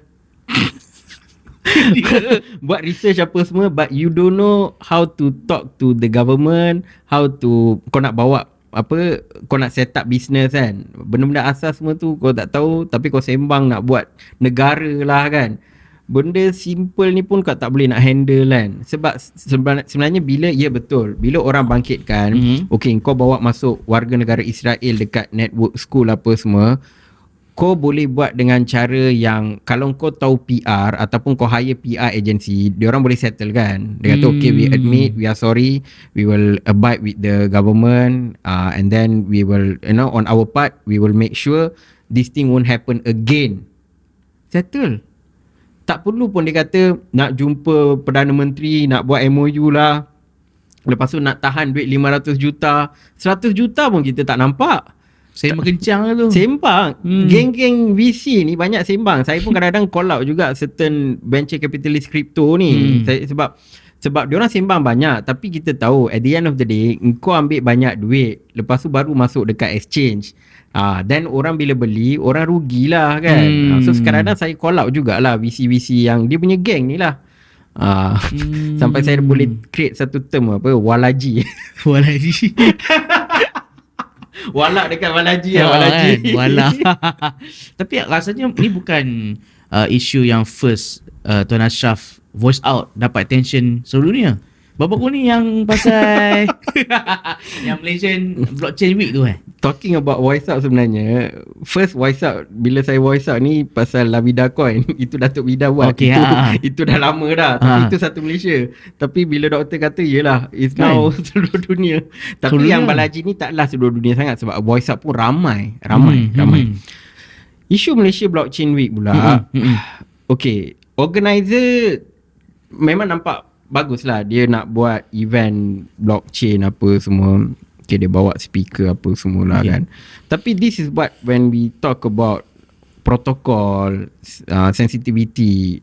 buat research apa semua, but you don't know how to talk to the government, how to, kau nak bawa kau nak set up business kan, benda-benda asas semua tu kau tak tahu, tapi kau sembang nak buat negara lah kan. benda simple ni pun kau tak boleh nak handle kan. Sebab sebenarnya bila betul, bila orang bangkitkan, okay, kau bawa masuk warga negara Israel dekat network school apa semua, kau boleh buat dengan cara yang kalau kau tahu PR ataupun kau hire PR agency, diorang boleh settle kan. Dia kata okay, we admit, we are sorry, we will abide with the government, and then we will, on our part, we will make sure this thing won't happen again. Settle. Tak perlu pun dia kata nak jumpa Perdana Menteri, nak buat MOU lah, lepas tu nak tahan duit 500 juta 100 juta pun kita tak nampak. Sembang kencang tu. Sembang. Geng-geng VC ni banyak sembang. Saya pun kadang-kadang call out juga certain venture capitalist crypto ni. Sebab diorang sembang banyak, tapi kita tahu at the end of the day kau ambil banyak duit, lepas tu baru masuk dekat exchange. Then orang bila beli, orang rugilah kan. So kadang-kadang saya call out jugalah VC-VC yang dia punya geng ni lah. Sampai saya boleh create satu term apa, walaji. Walaji. Walak dekat walaji lah, walaji. Kan? Walak. Tapi rasanya ni bukan isu yang first Tuan Ashraf voice out dapat attention seluruh dunia. Bapak ni yang pasal yang Malaysian Blockchain Week tu Talking about voice out sebenarnya, first voice out bila saya voice out ni pasal Lavida Coin. Itu Datuk Vida buat. Okay, itu dah lama dah. Tapi itu satu Malaysia. Tapi bila doktor kata yelah, it's now seluruh dunia. Tapi seluruh yang Balaji ni taklah seluruh dunia sangat, sebab voice out pun ramai. Isu Malaysia Blockchain Week pula. Okay, organizer memang nampak bagus lah. Dia nak buat event blockchain apa semua. Okay, dia bawa speaker apa semua lah kan. Tapi this is what when we talk about protocol, sensitivity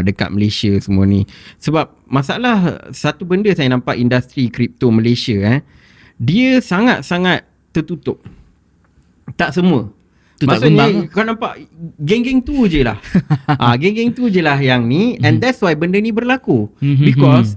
dekat Malaysia semua ni. Sebab masalah satu benda saya nampak industri kripto Malaysia dia sangat-sangat tertutup. Tak semua. Maksudnya kau nampak geng-geng tu je lah. Geng-geng tu je lah yang ni. And that's why benda ni berlaku. Because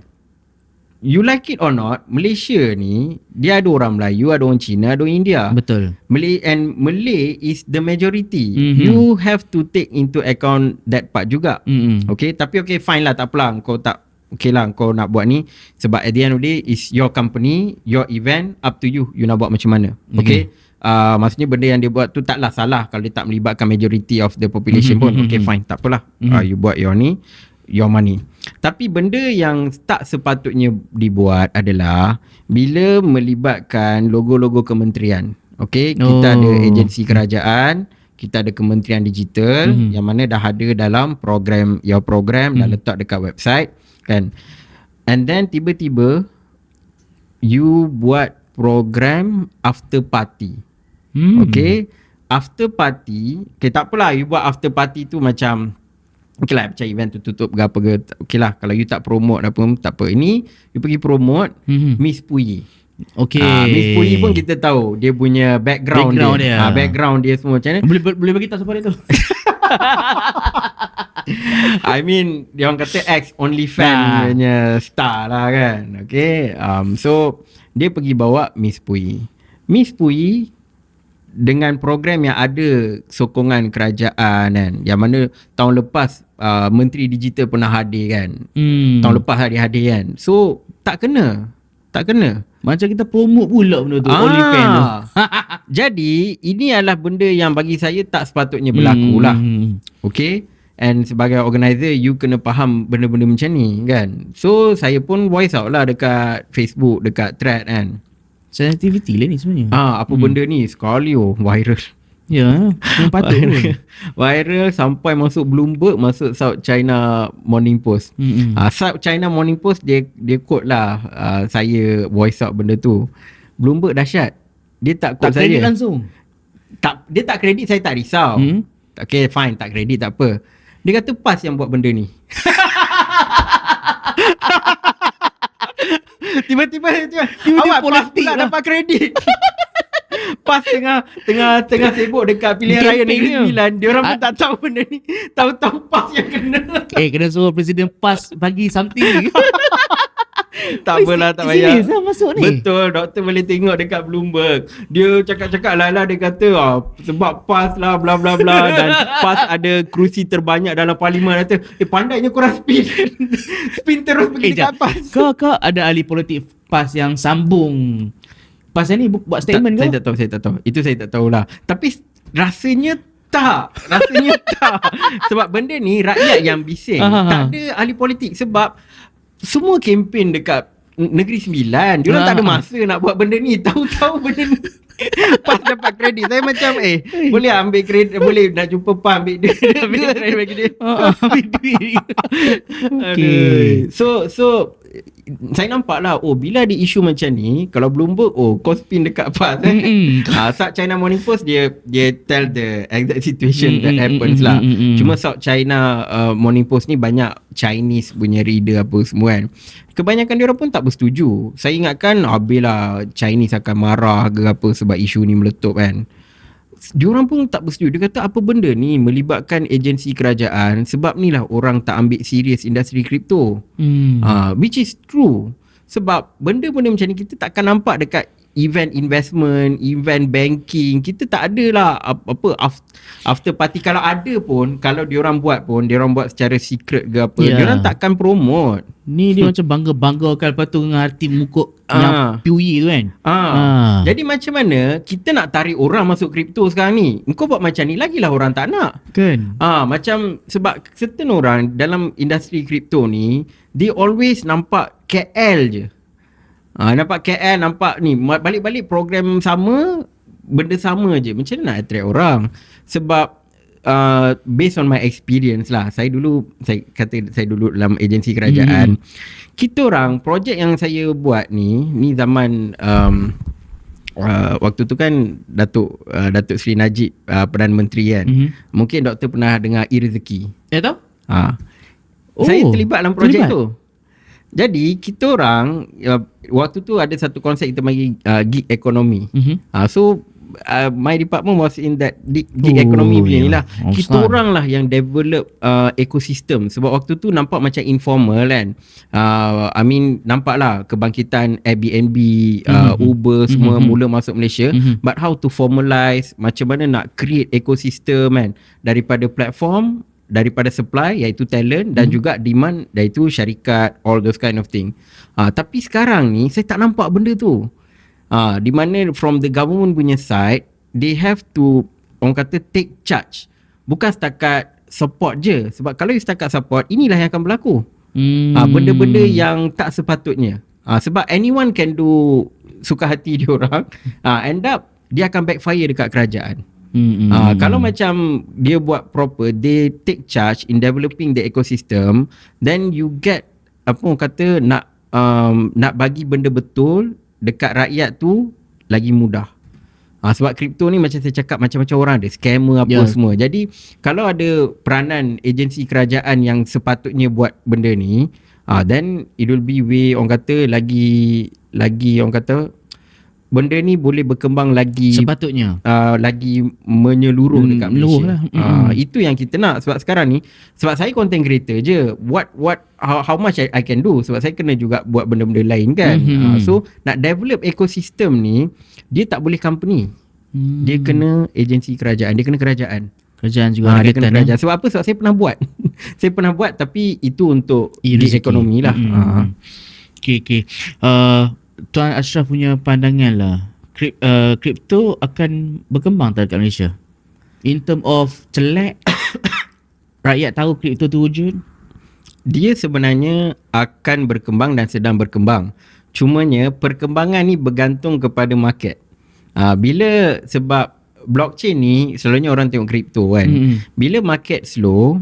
you like it or not, Malaysia ni dia ada orang Melayu, ada orang Cina, ada orang India. Betul. Malay is the majority. You have to take into account that part juga. Okay, tapi okay, fine lah, tak apalah. Kau tak okay lah, kau nak buat ni sebab at the end of the day is your company, your event, up to you. You nak buat macam mana. Okay. Maksudnya benda yang dia buat tu taklah salah kalau dia tak melibatkan majority of the population pun. Okay, fine, tak apalah. You buat your ni, your money. Tapi benda yang tak sepatutnya dibuat adalah bila melibatkan logo-logo kementerian. Okay, kita ada agensi kerajaan, kita ada kementerian digital yang mana dah ada dalam program, your program dah letak dekat website kan. And then tiba-tiba you buat program after party. Okay, after party, okay, tak apalah you buat after party tu macam okay lah, macam event tu tutup ke apa ke, okay lah, kalau you tak promote apa, tak apa. Ini you pergi promote Miss Puyi. Okay, Miss Puyi pun kita tahu dia punya background dia. Background dia semua macam mana. Boleh bagi tahu siapa dia tu? I mean, dia orang kata ex OnlyFans punya star lah kan. Okay, so dia pergi bawa Miss Puyi. Miss Puyi dengan program yang ada sokongan kerajaan kan, yang mana tahun lepas Menteri Digital pernah hadir kan. Tahun lepas hadir kan. So tak kena. Macam kita promote pula benda tu, OnlyFans tu. Jadi ini adalah benda yang bagi saya tak sepatutnya berlaku lah. Okay, and sebagai organizer you kena faham benda-benda macam ni kan. So saya pun voice out lah dekat Facebook, dekat thread kan. Sensitivity lah ni sebenarnya. Apa benda ni sekali viral. Ya, yang patut viral sampai masuk Bloomberg, masuk South China Morning Post. South China Morning Post dia quote lah saya voice out benda tu. Bloomberg dahsyat. Dia tak quote saya. Tak kredit langsung. Dia tak kredit, saya tak risau. Okay, fine, tak kredit tak apa. Dia kata PAS yang buat benda ni. Tiba-tiba awak politik pula dapat kredit. PAS tengah sibuk dekat pilihan raya Negeri Sembilan. Diorang pun tak tahu benda ni. Tahu-tahu PAS yang kena. Kena suruh Presiden PAS bagi something. Tak apalah, tak payah. Serius lah masuk ni? Betul, doktor boleh tengok dekat Bloomberg. Dia cakap-cakap lah dia kata sebab PAS lah bla bla bla dan PAS ada kerusi terbanyak dalam parlimen. Kata pandainya korang spin. Spin terus pergi dekat PAS. Kau ada ahli politik PAS yang sambung PAS ni buat statement ke? Saya tak tahu. Itu saya tak tahulah. Tapi rasanya tak. Sebab benda ni rakyat yang bising. Tak ada ahli politik sebab semua kempen dekat Negeri Sembilan. Diorang tak ada masa nak buat benda ni. Tahu-tahu benda ni PAS dapat kredit. Saya macam boleh ambil kredit, boleh nak jumpa PAS ambil dia, ambil kredit bagi dia. Ambil duit. Okay. So saya nampak lah, bila ada isu macam ni, kalau Bloomberg, kau spin dekat PAS South China Morning Post, dia tell the exact situation that happens lah. Cuma South China Morning Post ni banyak Chinese punya reader apa semua kan. Kebanyakan diorang pun tak bersetuju. Saya ingatkan habislah Chinese akan marah ke apa sebab isu ni meletup kan. Diorang pun tak bersetuju. Dia kata apa benda ni melibatkan agensi kerajaan, sebab ni lah orang tak ambil serius industri kripto. Which is true. Sebab benda-benda macam ni kita takkan nampak dekat event investment, event banking. Kita tak ada lah after party. Kalau ada pun, kalau diorang buat secara secret ke apa, diorang takkan promote. Ni dia macam bangga-banggakan, lepas tu dengan arti muka yang PUI tu kan. Jadi macam mana kita nak tarik orang masuk kripto sekarang ni? Kau buat macam ni, lagilah orang tak nak kan. Macam sebab certain orang dalam industri kripto ni, they always nampak KL je. Nampak KL, nampak ni balik-balik program sama, benda sama je. Macam mana nak attract orang? Sebab based on my experience lah, saya dulu dalam agensi kerajaan. Kita orang, projek yang saya buat ni zaman waktu tu kan Datuk Seri Najib Perdana Menteri kan. Mungkin doktor pernah dengar e-rezeki. Tahu? Saya terlibat dalam projek tu. Jadi kita orang waktu tu ada satu konsep kita bagi gig economy. So my department was in that gig economy punya ni lah. Kita orang lah yang develop ekosistem. Sebab waktu tu nampak macam informal kan. I mean nampak lah kebangkitan Airbnb, Uber semua mula masuk Malaysia. But how to formalize, macam mana nak create ekosistem kan, daripada platform, daripada supply iaitu talent dan juga demand iaitu syarikat, all those kind of thing. Tapi sekarang ni saya tak nampak benda tu. Di mana from the government punya side, they have to, orang kata, take charge. Bukan setakat support je. Sebab kalau setakat support, inilah yang akan berlaku. Benda-benda yang tak sepatutnya. Sebab anyone can do suka hati diorang. End up dia akan backfire dekat kerajaan. Kalau macam dia buat proper, they take charge in developing the ecosystem, then you get apa orang kata, nak bagi benda betul dekat rakyat tu lagi mudah. Sebab kripto ni macam saya cakap, macam-macam orang ada scammer apa semua. Jadi kalau ada peranan agensi kerajaan yang sepatutnya buat benda ni, then it will be way, orang kata, lagi orang kata benda ni boleh berkembang lagi sepatutnya, lagi menyeluruh dekat Malaysia. Itu yang kita nak. Sebab sekarang ni, sebab saya content creator je, how much I can do, sebab saya kena juga buat benda-benda lain kan. So nak develop ekosistem ni, dia tak boleh company, dia kena agensi kerajaan, dia kena kerajaan juga, dia kena kerajaan. Sebab apa? Sebab saya pernah buat saya pernah buat, tapi itu untuk di ekonomi lah. Okay. Tuan Ashraf punya pandangan lah, kripto akan berkembang tak dekat Malaysia in term of celek rakyat tahu kripto tu wujud? Dia sebenarnya akan berkembang dan sedang berkembang. Cumanya perkembangan ni bergantung kepada market. Sebab blockchain ni selalunya orang tengok kripto kan. Bila market slow,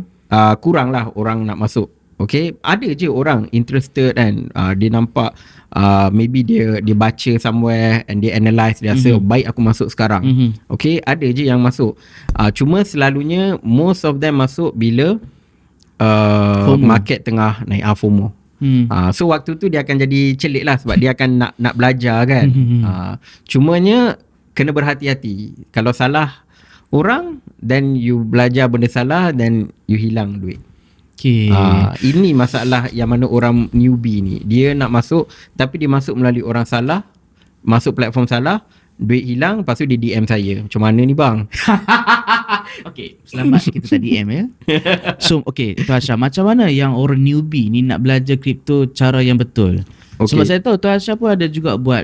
kuranglah orang nak masuk. Okay, ada je orang interested kan. Dia nampak maybe dia baca somewhere and dia analyse, dia rasa baik aku masuk sekarang. Okay, ada je yang masuk. Cuma selalunya most of them masuk bila market tengah naik, FOMO. So waktu tu dia akan jadi celik lah, sebab dia akan nak belajar kan. Cumanya kena berhati-hati. Kalau salah orang, then you belajar benda salah, then you hilang duit. Okay. Ini masalah yang mana orang newbie ni, dia nak masuk tapi dia masuk melalui orang salah, masuk platform salah, duit hilang, lepas tu dia DM saya, macam mana ni bang? Okay, selamat kita tak DM ya. So okay, Tuan Ashraf, macam mana yang orang newbie ni nak belajar kripto cara yang betul? Okay. Sebab saya tahu Tuan Ashraf pun ada juga buat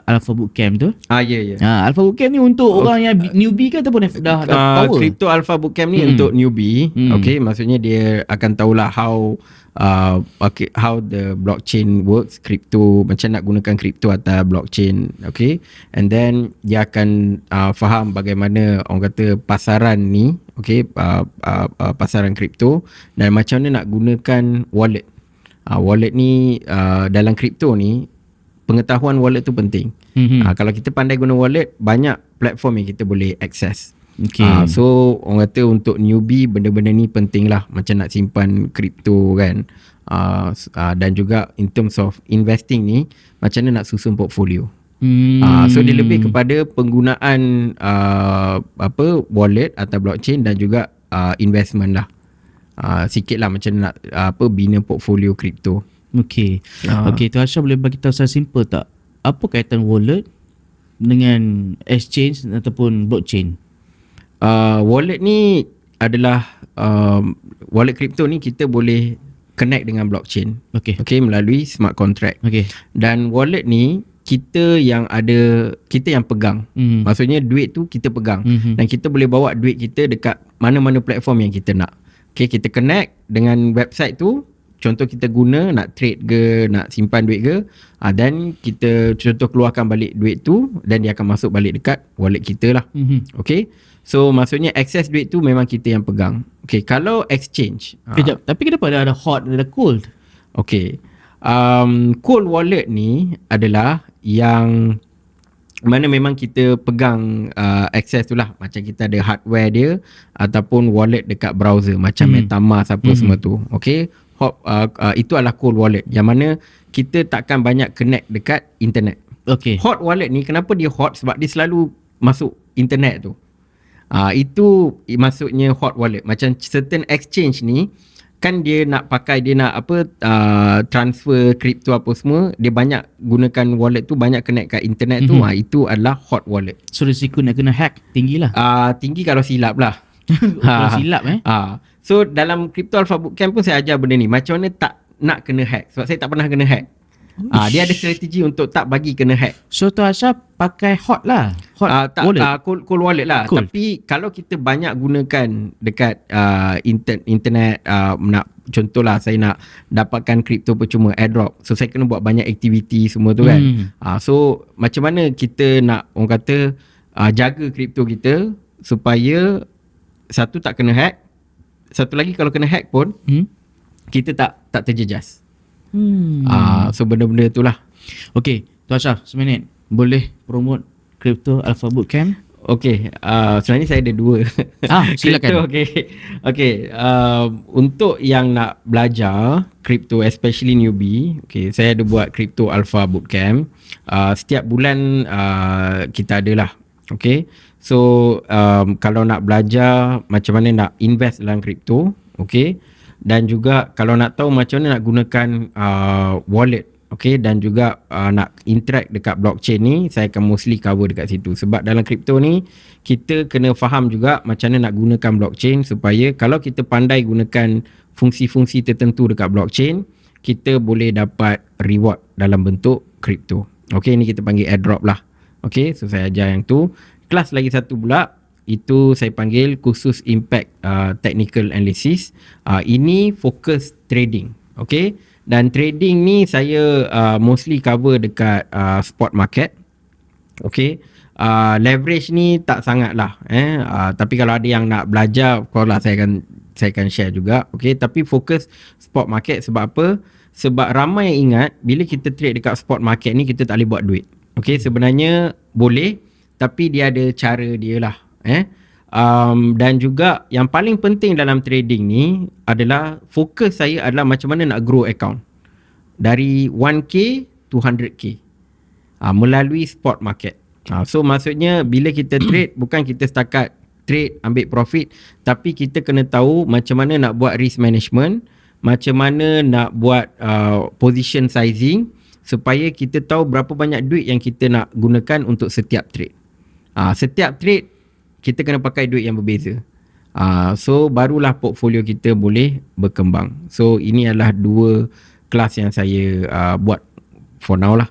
Alpha Bootcamp tu. Ya. Alpha Bootcamp ni untuk orang yang newbie ke ataupun dah power? Crypto Alpha Bootcamp ni untuk newbie. Okay, maksudnya dia akan tahulah how the blockchain works, crypto, macam nak gunakan crypto atau blockchain. Okay, and then dia akan faham bagaimana orang kata pasaran ni, okay, pasaran crypto, dan macam mana nak gunakan wallet. Wallet ni dalam kripto ni, pengetahuan wallet tu penting. Kalau kita pandai guna wallet, banyak platform yang kita boleh access. Okay. So orang kata untuk newbie, benda-benda ni penting lah, macam nak simpan kripto kan. Dan juga in terms of investing ni, macam mana nak susun portfolio. So dia lebih kepada penggunaan wallet atau blockchain dan juga investment lah. Sikit lah macam nak bina portfolio kripto. Okay. Tuan Ashraf boleh bagi tahu saya simple tak, apa kaitan wallet dengan exchange ataupun blockchain? Wallet ni adalah wallet kripto ni kita boleh connect dengan blockchain. Okay, melalui smart contract. Dan wallet ni kita yang pegang. Maksudnya duit tu kita pegang. Dan kita boleh bawa duit kita dekat mana-mana platform yang kita nak. Okay, kita connect dengan website tu. Contoh kita guna nak trade ke, nak simpan duit ke, dan kita contoh keluarkan balik duit tu, dan dia akan masuk balik dekat wallet kita lah. Okay, so maksudnya access duit tu memang kita yang pegang. Okay, kalau exchange, kejap, tapi kenapa ada hot, ada cold? Okay, cold wallet ni adalah yang mana memang kita pegang access tu lah, macam kita ada hardware dia ataupun wallet dekat browser macam MetaMask apa semua tu. Okay, itu adalah cold wallet yang mana kita takkan banyak connect dekat internet. Okay. Hot wallet ni kenapa dia hot? Sebab dia selalu masuk internet tu. Itu maksudnya hot wallet. Macam certain exchange ni kan dia nak pakai, dia nak transfer kripto apa semua, dia banyak gunakan wallet tu, banyak connect kat internet tu. Itu adalah hot wallet. So risiko nak kena hack tinggi lah. Tinggi kalau silap lah. Kalau silap So dalam Crypto Alpha Bootcamp pun saya ajar benda ni, macam mana tak nak kena hack. Sebab saya tak pernah kena hack. Dia ada strategi untuk tak bagi kena hack. So Tuan Ashraf pakai hot lah, wallet. Cold wallet lah. Cool. Tapi kalau kita banyak gunakan dekat internet, nak contohlah saya nak dapatkan kripto percuma, airdrop, so saya kena buat banyak aktiviti semua tu kan. So macam mana kita nak, orang kata, jaga kripto kita supaya satu tak kena hack, satu lagi kalau kena hack pun kita tak terjejas. So benda-benda itulah. Okay, Tuan Ashraf, seminit boleh promote Crypto Alpha Bootcamp? Okay, sebenarnya saya ada dua. Silakan. Okay, untuk yang nak belajar crypto, especially newbie, okay, saya ada buat Crypto Alpha Bootcamp. Setiap bulan kita adalah. Okay, so kalau nak belajar macam mana nak invest dalam crypto, okay, dan juga kalau nak tahu macam mana nak gunakan wallet, okay, dan juga nak interact dekat blockchain ni, saya akan mostly cover dekat situ. Sebab dalam crypto ni kita kena faham juga macam mana nak gunakan blockchain, supaya kalau kita pandai gunakan fungsi-fungsi tertentu dekat blockchain, kita boleh dapat reward dalam bentuk crypto. Okay, ni kita panggil airdrop lah. Okay, so saya ajar yang tu. Kelas lagi satu pula, itu saya panggil khusus impact technical analysis. Ini fokus trading. Okay, dan trading ni saya mostly cover dekat spot market. Okay, leverage ni tak sangat lah. Tapi kalau ada yang nak belajar, kalau lah saya akan share juga. Okay, tapi fokus spot market. Sebab apa? Sebab ramai yang ingat bila kita trade dekat spot market ni kita tak boleh buat duit. Okay, sebenarnya boleh, tapi dia ada cara dia lah. Dan juga yang paling penting dalam trading ni adalah, fokus saya adalah macam mana nak grow account dari 1k to 100k melalui spot market. So maksudnya bila kita trade, bukan kita setakat trade, ambil profit, tapi kita kena tahu macam mana nak buat risk management, macam mana nak buat position sizing, supaya kita tahu berapa banyak duit yang kita nak gunakan untuk setiap trade. Setiap trade kita kena pakai duit yang berbeza. So barulah portfolio kita boleh berkembang. So ini adalah 2 kelas yang saya buat for now lah.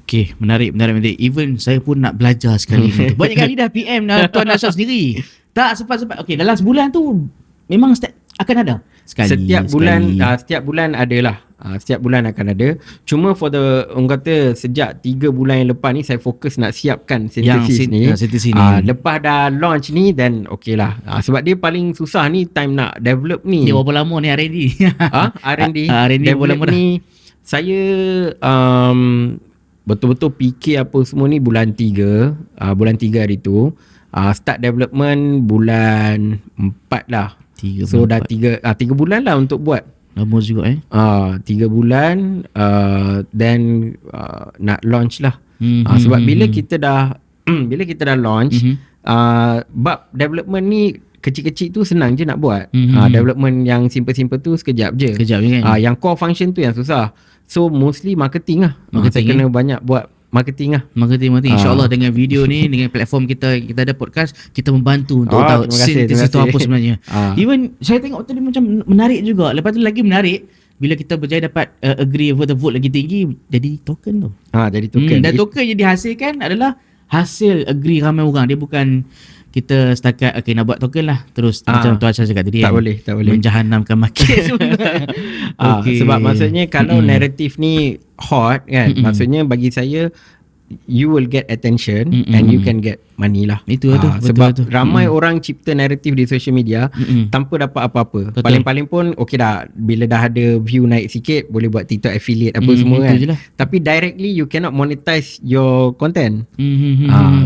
Okay, menarik. Even saya pun nak belajar sekali. Banyak kali dah PM Tuan Ashraf sendiri. Tak sempat. Okay, dalam sebulan tu memang akan ada setiap bulan adalah. Setiap bulan akan ada. Cuma orang kata sejak 3 bulan yang lepas ni saya fokus nak siapkan synthesis ni. Lepas dah launch ni, then okay lah. Sebab dia paling susah ni time nak develop ni. Dia berapa lama ni R&D? R&D berapa lama ni? Saya betul-betul fikir apa semua ni bulan 3. Bulan 3 hari tu. Start development bulan 4 lah. So dah 3 bulan lah untuk buat. Lama juga 3 bulan then nak launch lah. Sebab bila kita dah launch, bab development ni kecil-kecil tu senang je nak buat. Development yang simple-simple tu sekejap je kan? Yang core function tu yang susah. So mostly marketing lah. Saya kena banyak buat marketing lah. Marketing. InsyaAllah dengan video ni, dengan platform kita ada podcast, kita membantu untuk tahu synthesis tu apa sebenarnya. Even saya tengok tadi macam menarik juga. Lepas tu lagi menarik, bila kita berjaya dapat agree over the vote lagi tinggi, jadi token tu. Jadi token. Dan token yang dihasilkan adalah hasil agree ramai orang. Dia bukan kita setakat nak buat token lah terus macam Tuan Ashraf cakap tadi, tak boleh menjahanamkan market. Sebab maksudnya kalau naratif ni hot kan, maksudnya bagi saya you will get attention and you can get money lah. Itu sebab ramai orang cipta naratif di social media tanpa dapat apa-apa. Paling-paling pun okay dah, bila dah ada view naik sikit boleh buat TikTok affiliate apa semua kan. Tapi directly you cannot monetize your content.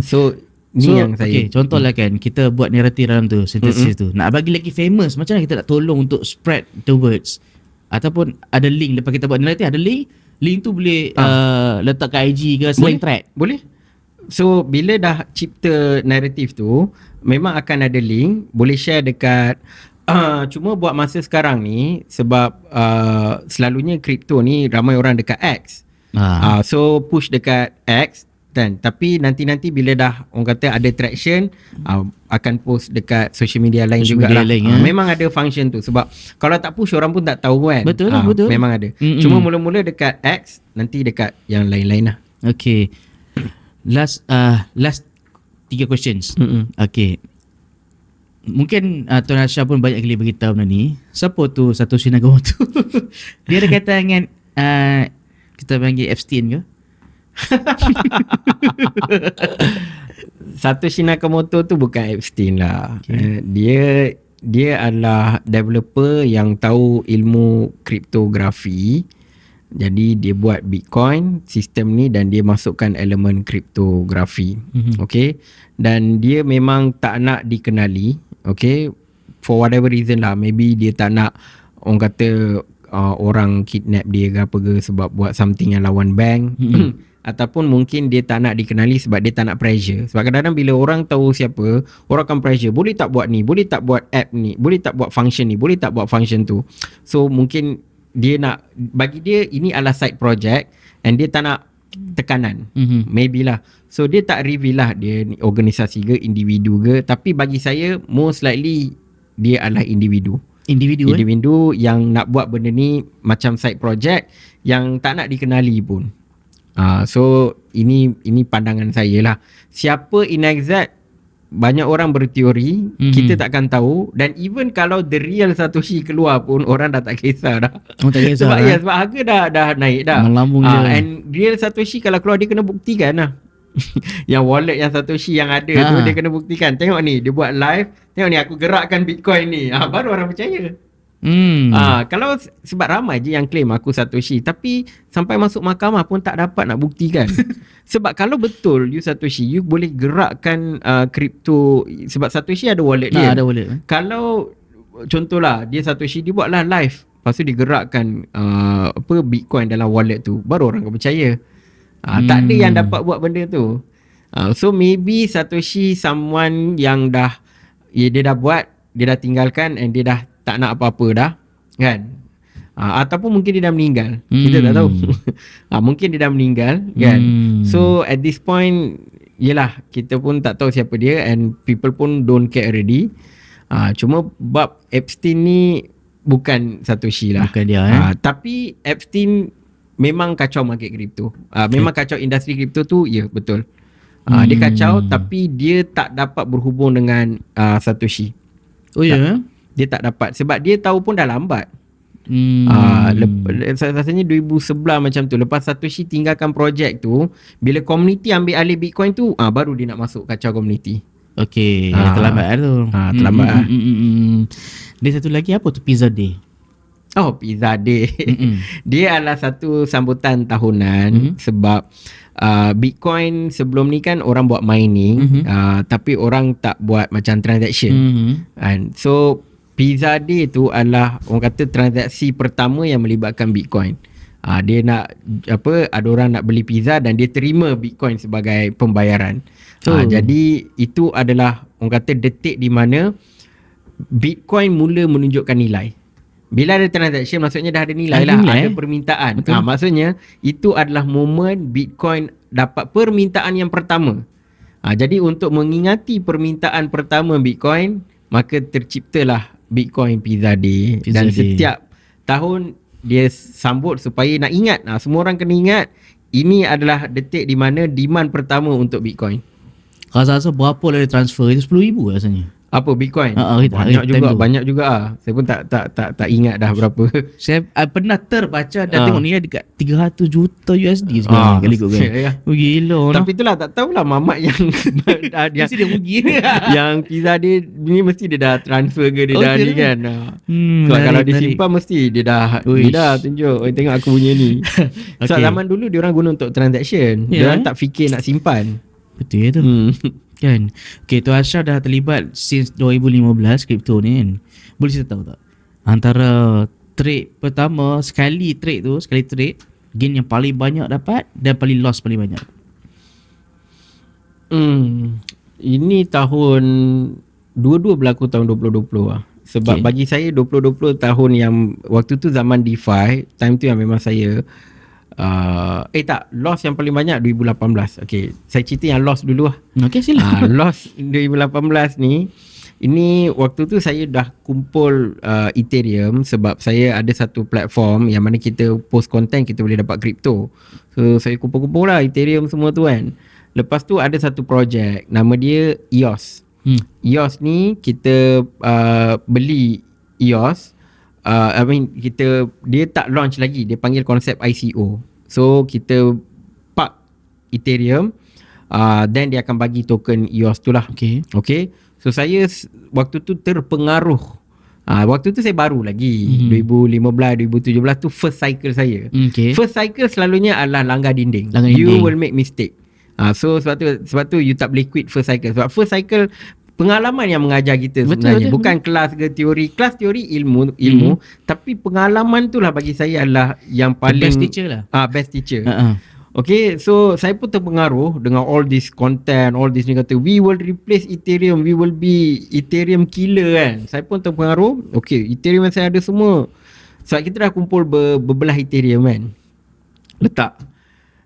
So yang saya contohlah kan, kita buat naratif dalam tu, synthesis tu, nak bagi lagi famous, macam mana kita nak tolong untuk spread the words? Ataupun ada link, lepas kita buat naratif ada link tu boleh letak kat IG ke slang thread? Boleh. So bila dah cipta naratif tu, memang akan ada link, boleh share dekat cuma buat masa sekarang ni, sebab selalunya kripto ni ramai orang dekat X. So push dekat X kan. Tapi nanti bila dah orang kata ada traction, akan post dekat social media lain jugalah. Memang ada function tu. Sebab kalau tak push, orang pun tak tahu kan. Betul. Memang ada. Cuma mula-mula dekat X, nanti dekat yang lain-lain lah. Okay, last 3 questions. Okay, mungkin Tuan Ashraf pun banyak kali beritahu benda ni. Siapa tu Satoshi Nakamoto? Dia ada kaitan dengan kita panggil Epstein ke? Satoshi Nakamoto tu bukan Epstein lah. Dia adalah developer yang tahu ilmu kriptografi. Jadi dia buat Bitcoin sistem ni dan dia masukkan elemen kriptografi. Okay. Dan dia memang tak nak dikenali. Okay. For whatever reason lah. Maybe dia tak nak orang kata orang kidnap dia ke apa ke sebab buat something yang lawan bank. Ataupun mungkin dia tak nak dikenali sebab dia tak nak pressure. Sebab kadang-kadang bila orang tahu siapa, orang akan pressure, boleh tak buat ni, boleh tak buat app ni, boleh tak buat function ni, boleh tak buat function tu. So mungkin dia nak, bagi dia ini adalah side project and dia tak nak tekanan. Maybe lah. So dia tak reveal lah dia ni organisasi ke individu ke. Tapi bagi saya most likely dia adalah individu yang nak buat benda ni macam side project yang tak nak dikenali pun. So ini pandangan saya lah. Siapa in exact, banyak orang berteori, kita takkan tahu. Dan even kalau the real Satoshi keluar pun, orang dah tak kisah dah. Sebab harga dah naik dah. Melambung je. And real Satoshi kalau keluar, dia kena buktikan lah. Yang wallet yang Satoshi yang ada tu, dia kena buktikan. Tengok ni, dia buat live, tengok ni aku gerakkan Bitcoin ni, baru orang percaya. Kalau sebab ramai je yang claim aku Satoshi, tapi sampai masuk mahkamah pun tak dapat nak buktikan. Sebab kalau betul you Satoshi, you boleh gerakkan kripto. Sebab Satoshi ada wallet dia. Ada wallet. Kalau contohlah dia Satoshi, dia buatlah live, lepas tu digerakkan Bitcoin dalam wallet tu, baru orang akan percaya. Tak ada yang dapat buat benda tu. So maybe Satoshi someone yang dah dia dah buat, dia dah tinggalkan, and dia dah tak nak apa-apa dah, kan? Ataupun mungkin dia dah meninggal. Kita tak tahu. Mungkin dia dah meninggal, kan? So at this point, yelah, kita pun tak tahu siapa dia, and people pun don't care already. Cuma bab Epstein ni bukan Satoshi lah. Bukan dia, tapi Epstein memang kacau market kripto. Memang kacau industri kripto tu, ya, betul. Dia kacau, tapi dia tak dapat berhubung dengan Satoshi. Oh ya? Dia tak dapat sebab dia tahu pun dah lambat. Rasanya 2011 macam tu, lepas Satoshi tinggalkan projek tu, bila community ambil alih Bitcoin tu, baru dia nak masuk kacau community. Okay, terlambat tu. Terlambat. Dia satu lagi apa tu, Pizza Day? Oh, Pizza Day. Dia adalah satu sambutan tahunan sebab Bitcoin sebelum ni kan orang buat mining, tapi orang tak buat macam transaction. And so Pizza Day tu adalah orang kata transaksi pertama yang melibatkan Bitcoin. Dia nak ada orang nak beli pizza dan dia terima Bitcoin sebagai pembayaran. Jadi itu adalah orang kata detik di mana Bitcoin mula menunjukkan nilai. Bila ada transaction, maksudnya dah ada nilai lah, ada permintaan. Maksudnya itu adalah momen Bitcoin dapat permintaan yang pertama. Jadi untuk mengingati permintaan pertama Bitcoin, maka terciptalah Bitcoin Pizza Day. Dan setiap tahun dia sambut supaya nak ingat, semua orang kena ingat ini adalah detik di mana demand pertama untuk Bitcoin. Rasa berapa lah dia transfer? Itu 10,000 rasanya. Apa Bitcoin? Banyak juga. Saya pun tak ingat dah berapa. Saya pernah terbaca dan tengok ni dekat 300 juta USD sekarang kali ikut kan. Gila. Tapi itulah, tak tahulah mamat yang mesti dia rugi. Yang Pizza Day ni mesti dia dah transfer ke, dia dah ni kan. Sebab kalau dia simpan mesti dia dah tunjuk, tengok aku punya ni. Sebab zaman dulu dia orang guna untuk transaction. Dia orang tak fikir nak simpan. Betul tu. Kan. Okay, tu Ashraf dah terlibat since 2015 kripto ni kan. Boleh cerita tahu tak, antara trade pertama, sekali trade gain yang paling banyak dapat dan paling loss paling banyak? Ini tahun dua-dua berlaku tahun 2020 lah. Sebab bagi saya 2020 tahun yang waktu tu zaman DeFi, time tu yang memang saya loss yang paling banyak 2018. Okay, saya cerita yang loss dulu lah. Okay, sila. Loss 2018 ni, ini waktu tu saya dah kumpul Ethereum sebab saya ada satu platform yang mana kita post content, kita boleh dapat kripto. So saya kumpul-kumpul lah Ethereum semua tu kan. Lepas tu ada satu projek, nama dia EOS. EOS ni kita beli EOS. Dia tak launch lagi, dia panggil konsep ICO. So kita park Ethereum, then dia akan bagi token EOS tu lah. Okay. So saya waktu tu terpengaruh. Waktu tu saya baru lagi, 2015, 2017 tu first cycle saya. First cycle selalunya adalah langgar dinding. You will make mistake. So sebab tu you tak boleh quit first cycle. Sebab first cycle pengalaman yang mengajar kita sebenarnya. Bukan kelas ke teori. Kelas teori ilmu, tapi pengalaman tu lah bagi saya adalah yang paling best teacher lah. Best teacher. Okay, so saya pun terpengaruh dengan all this content, all this ni kata we will replace Ethereum, we will be Ethereum killer kan. Saya pun terpengaruh. Okay, Ethereum yang saya ada semua, sebab kita dah kumpul berbelah Ethereum kan, letak.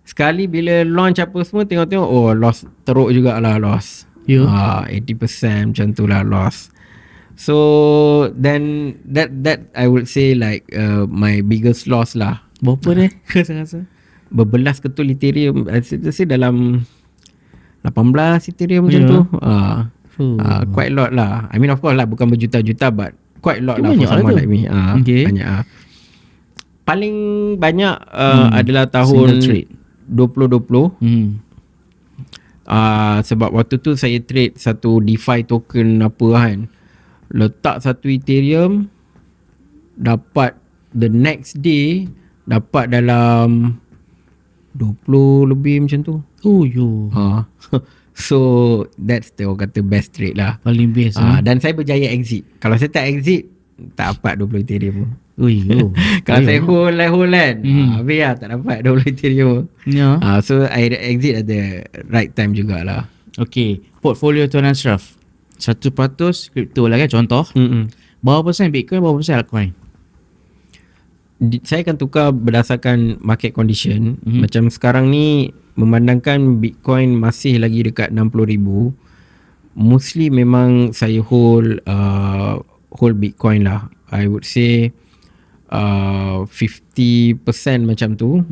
Sekali bila launch apa semua, tengok-tengok, loss, teruk jugalah loss. 80% macam tu lah loss. So then that I would say like my biggest loss lah. Berapa deh rasa-rasa? Berbelas ketul Ethereum, saya dalam 18 Ethereum macam tu. Quite a lot lah. I mean of course lah, bukan berjuta-juta, but quite a lot lah for someone like me. Banyak. Paling banyak adalah tahun 2020. Sebab waktu tu saya trade satu DeFi token apa kan, letak satu Ethereum, dapat the next day dapat dalam 20 lebih macam tu. So that's the orang kata best trade lah, paling best. Dan saya berjaya exit. Kalau saya tak exit, tak dapat 20 Ethereum. Ui, Kalau saya hold kan, habis lah tak dapat 20 Ethereum. Ya. So I exit at the right time jugalah. Okay, portfolio Tuan Ashraf 1% kripto lah kan contoh. Berapa persen Bitcoin, berapa persen altcoin? Saya akan tukar berdasarkan market condition. Macam sekarang ni memandangkan Bitcoin masih lagi dekat 60,000, mostly memang saya hold Bitcoin lah. I would say 50% macam tu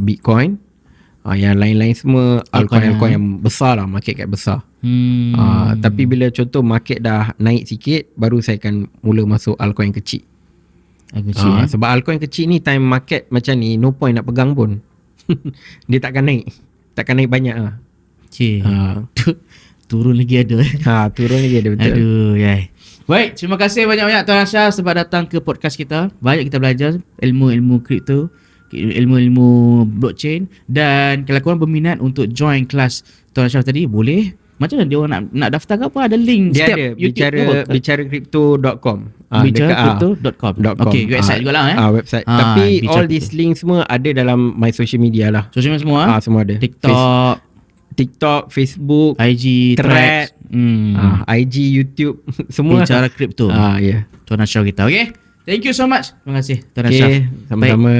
Bitcoin. Yang lain-lain semua altcoin yang besar lah, market cap besar. Tapi bila contoh market dah naik sikit, baru saya akan mula masuk altcoin kecil. Sebab altcoin kecil ni time market macam ni, no point nak pegang pun. Dia takkan naik banyak lah. Turun lagi ada. Turun lagi ada, betul. Aduh, yai. Baik, terima kasih banyak-banyak Tuan Ashraf sebab datang ke podcast kita. Banyak kita belajar ilmu-ilmu kripto, ilmu-ilmu blockchain. Dan kalau korang berminat untuk join kelas Tuan Ashraf tadi, boleh. Macam mana dia orang nak daftar ke apa? Ada link dia setiap ada YouTube bicaracrypto.com. bicaracrypto.com. Okay, website jugalah website. Tapi all these links semua ada dalam my social media lah. Social media semua? Semua ada. TikTok, Facebook, IG, Threads, IG, YouTube, semua. Bicara kripto. Ya. Tuan Ashraf kita. Okay. Thank you so much. Terima kasih Tuan Ashraf. Sama-sama.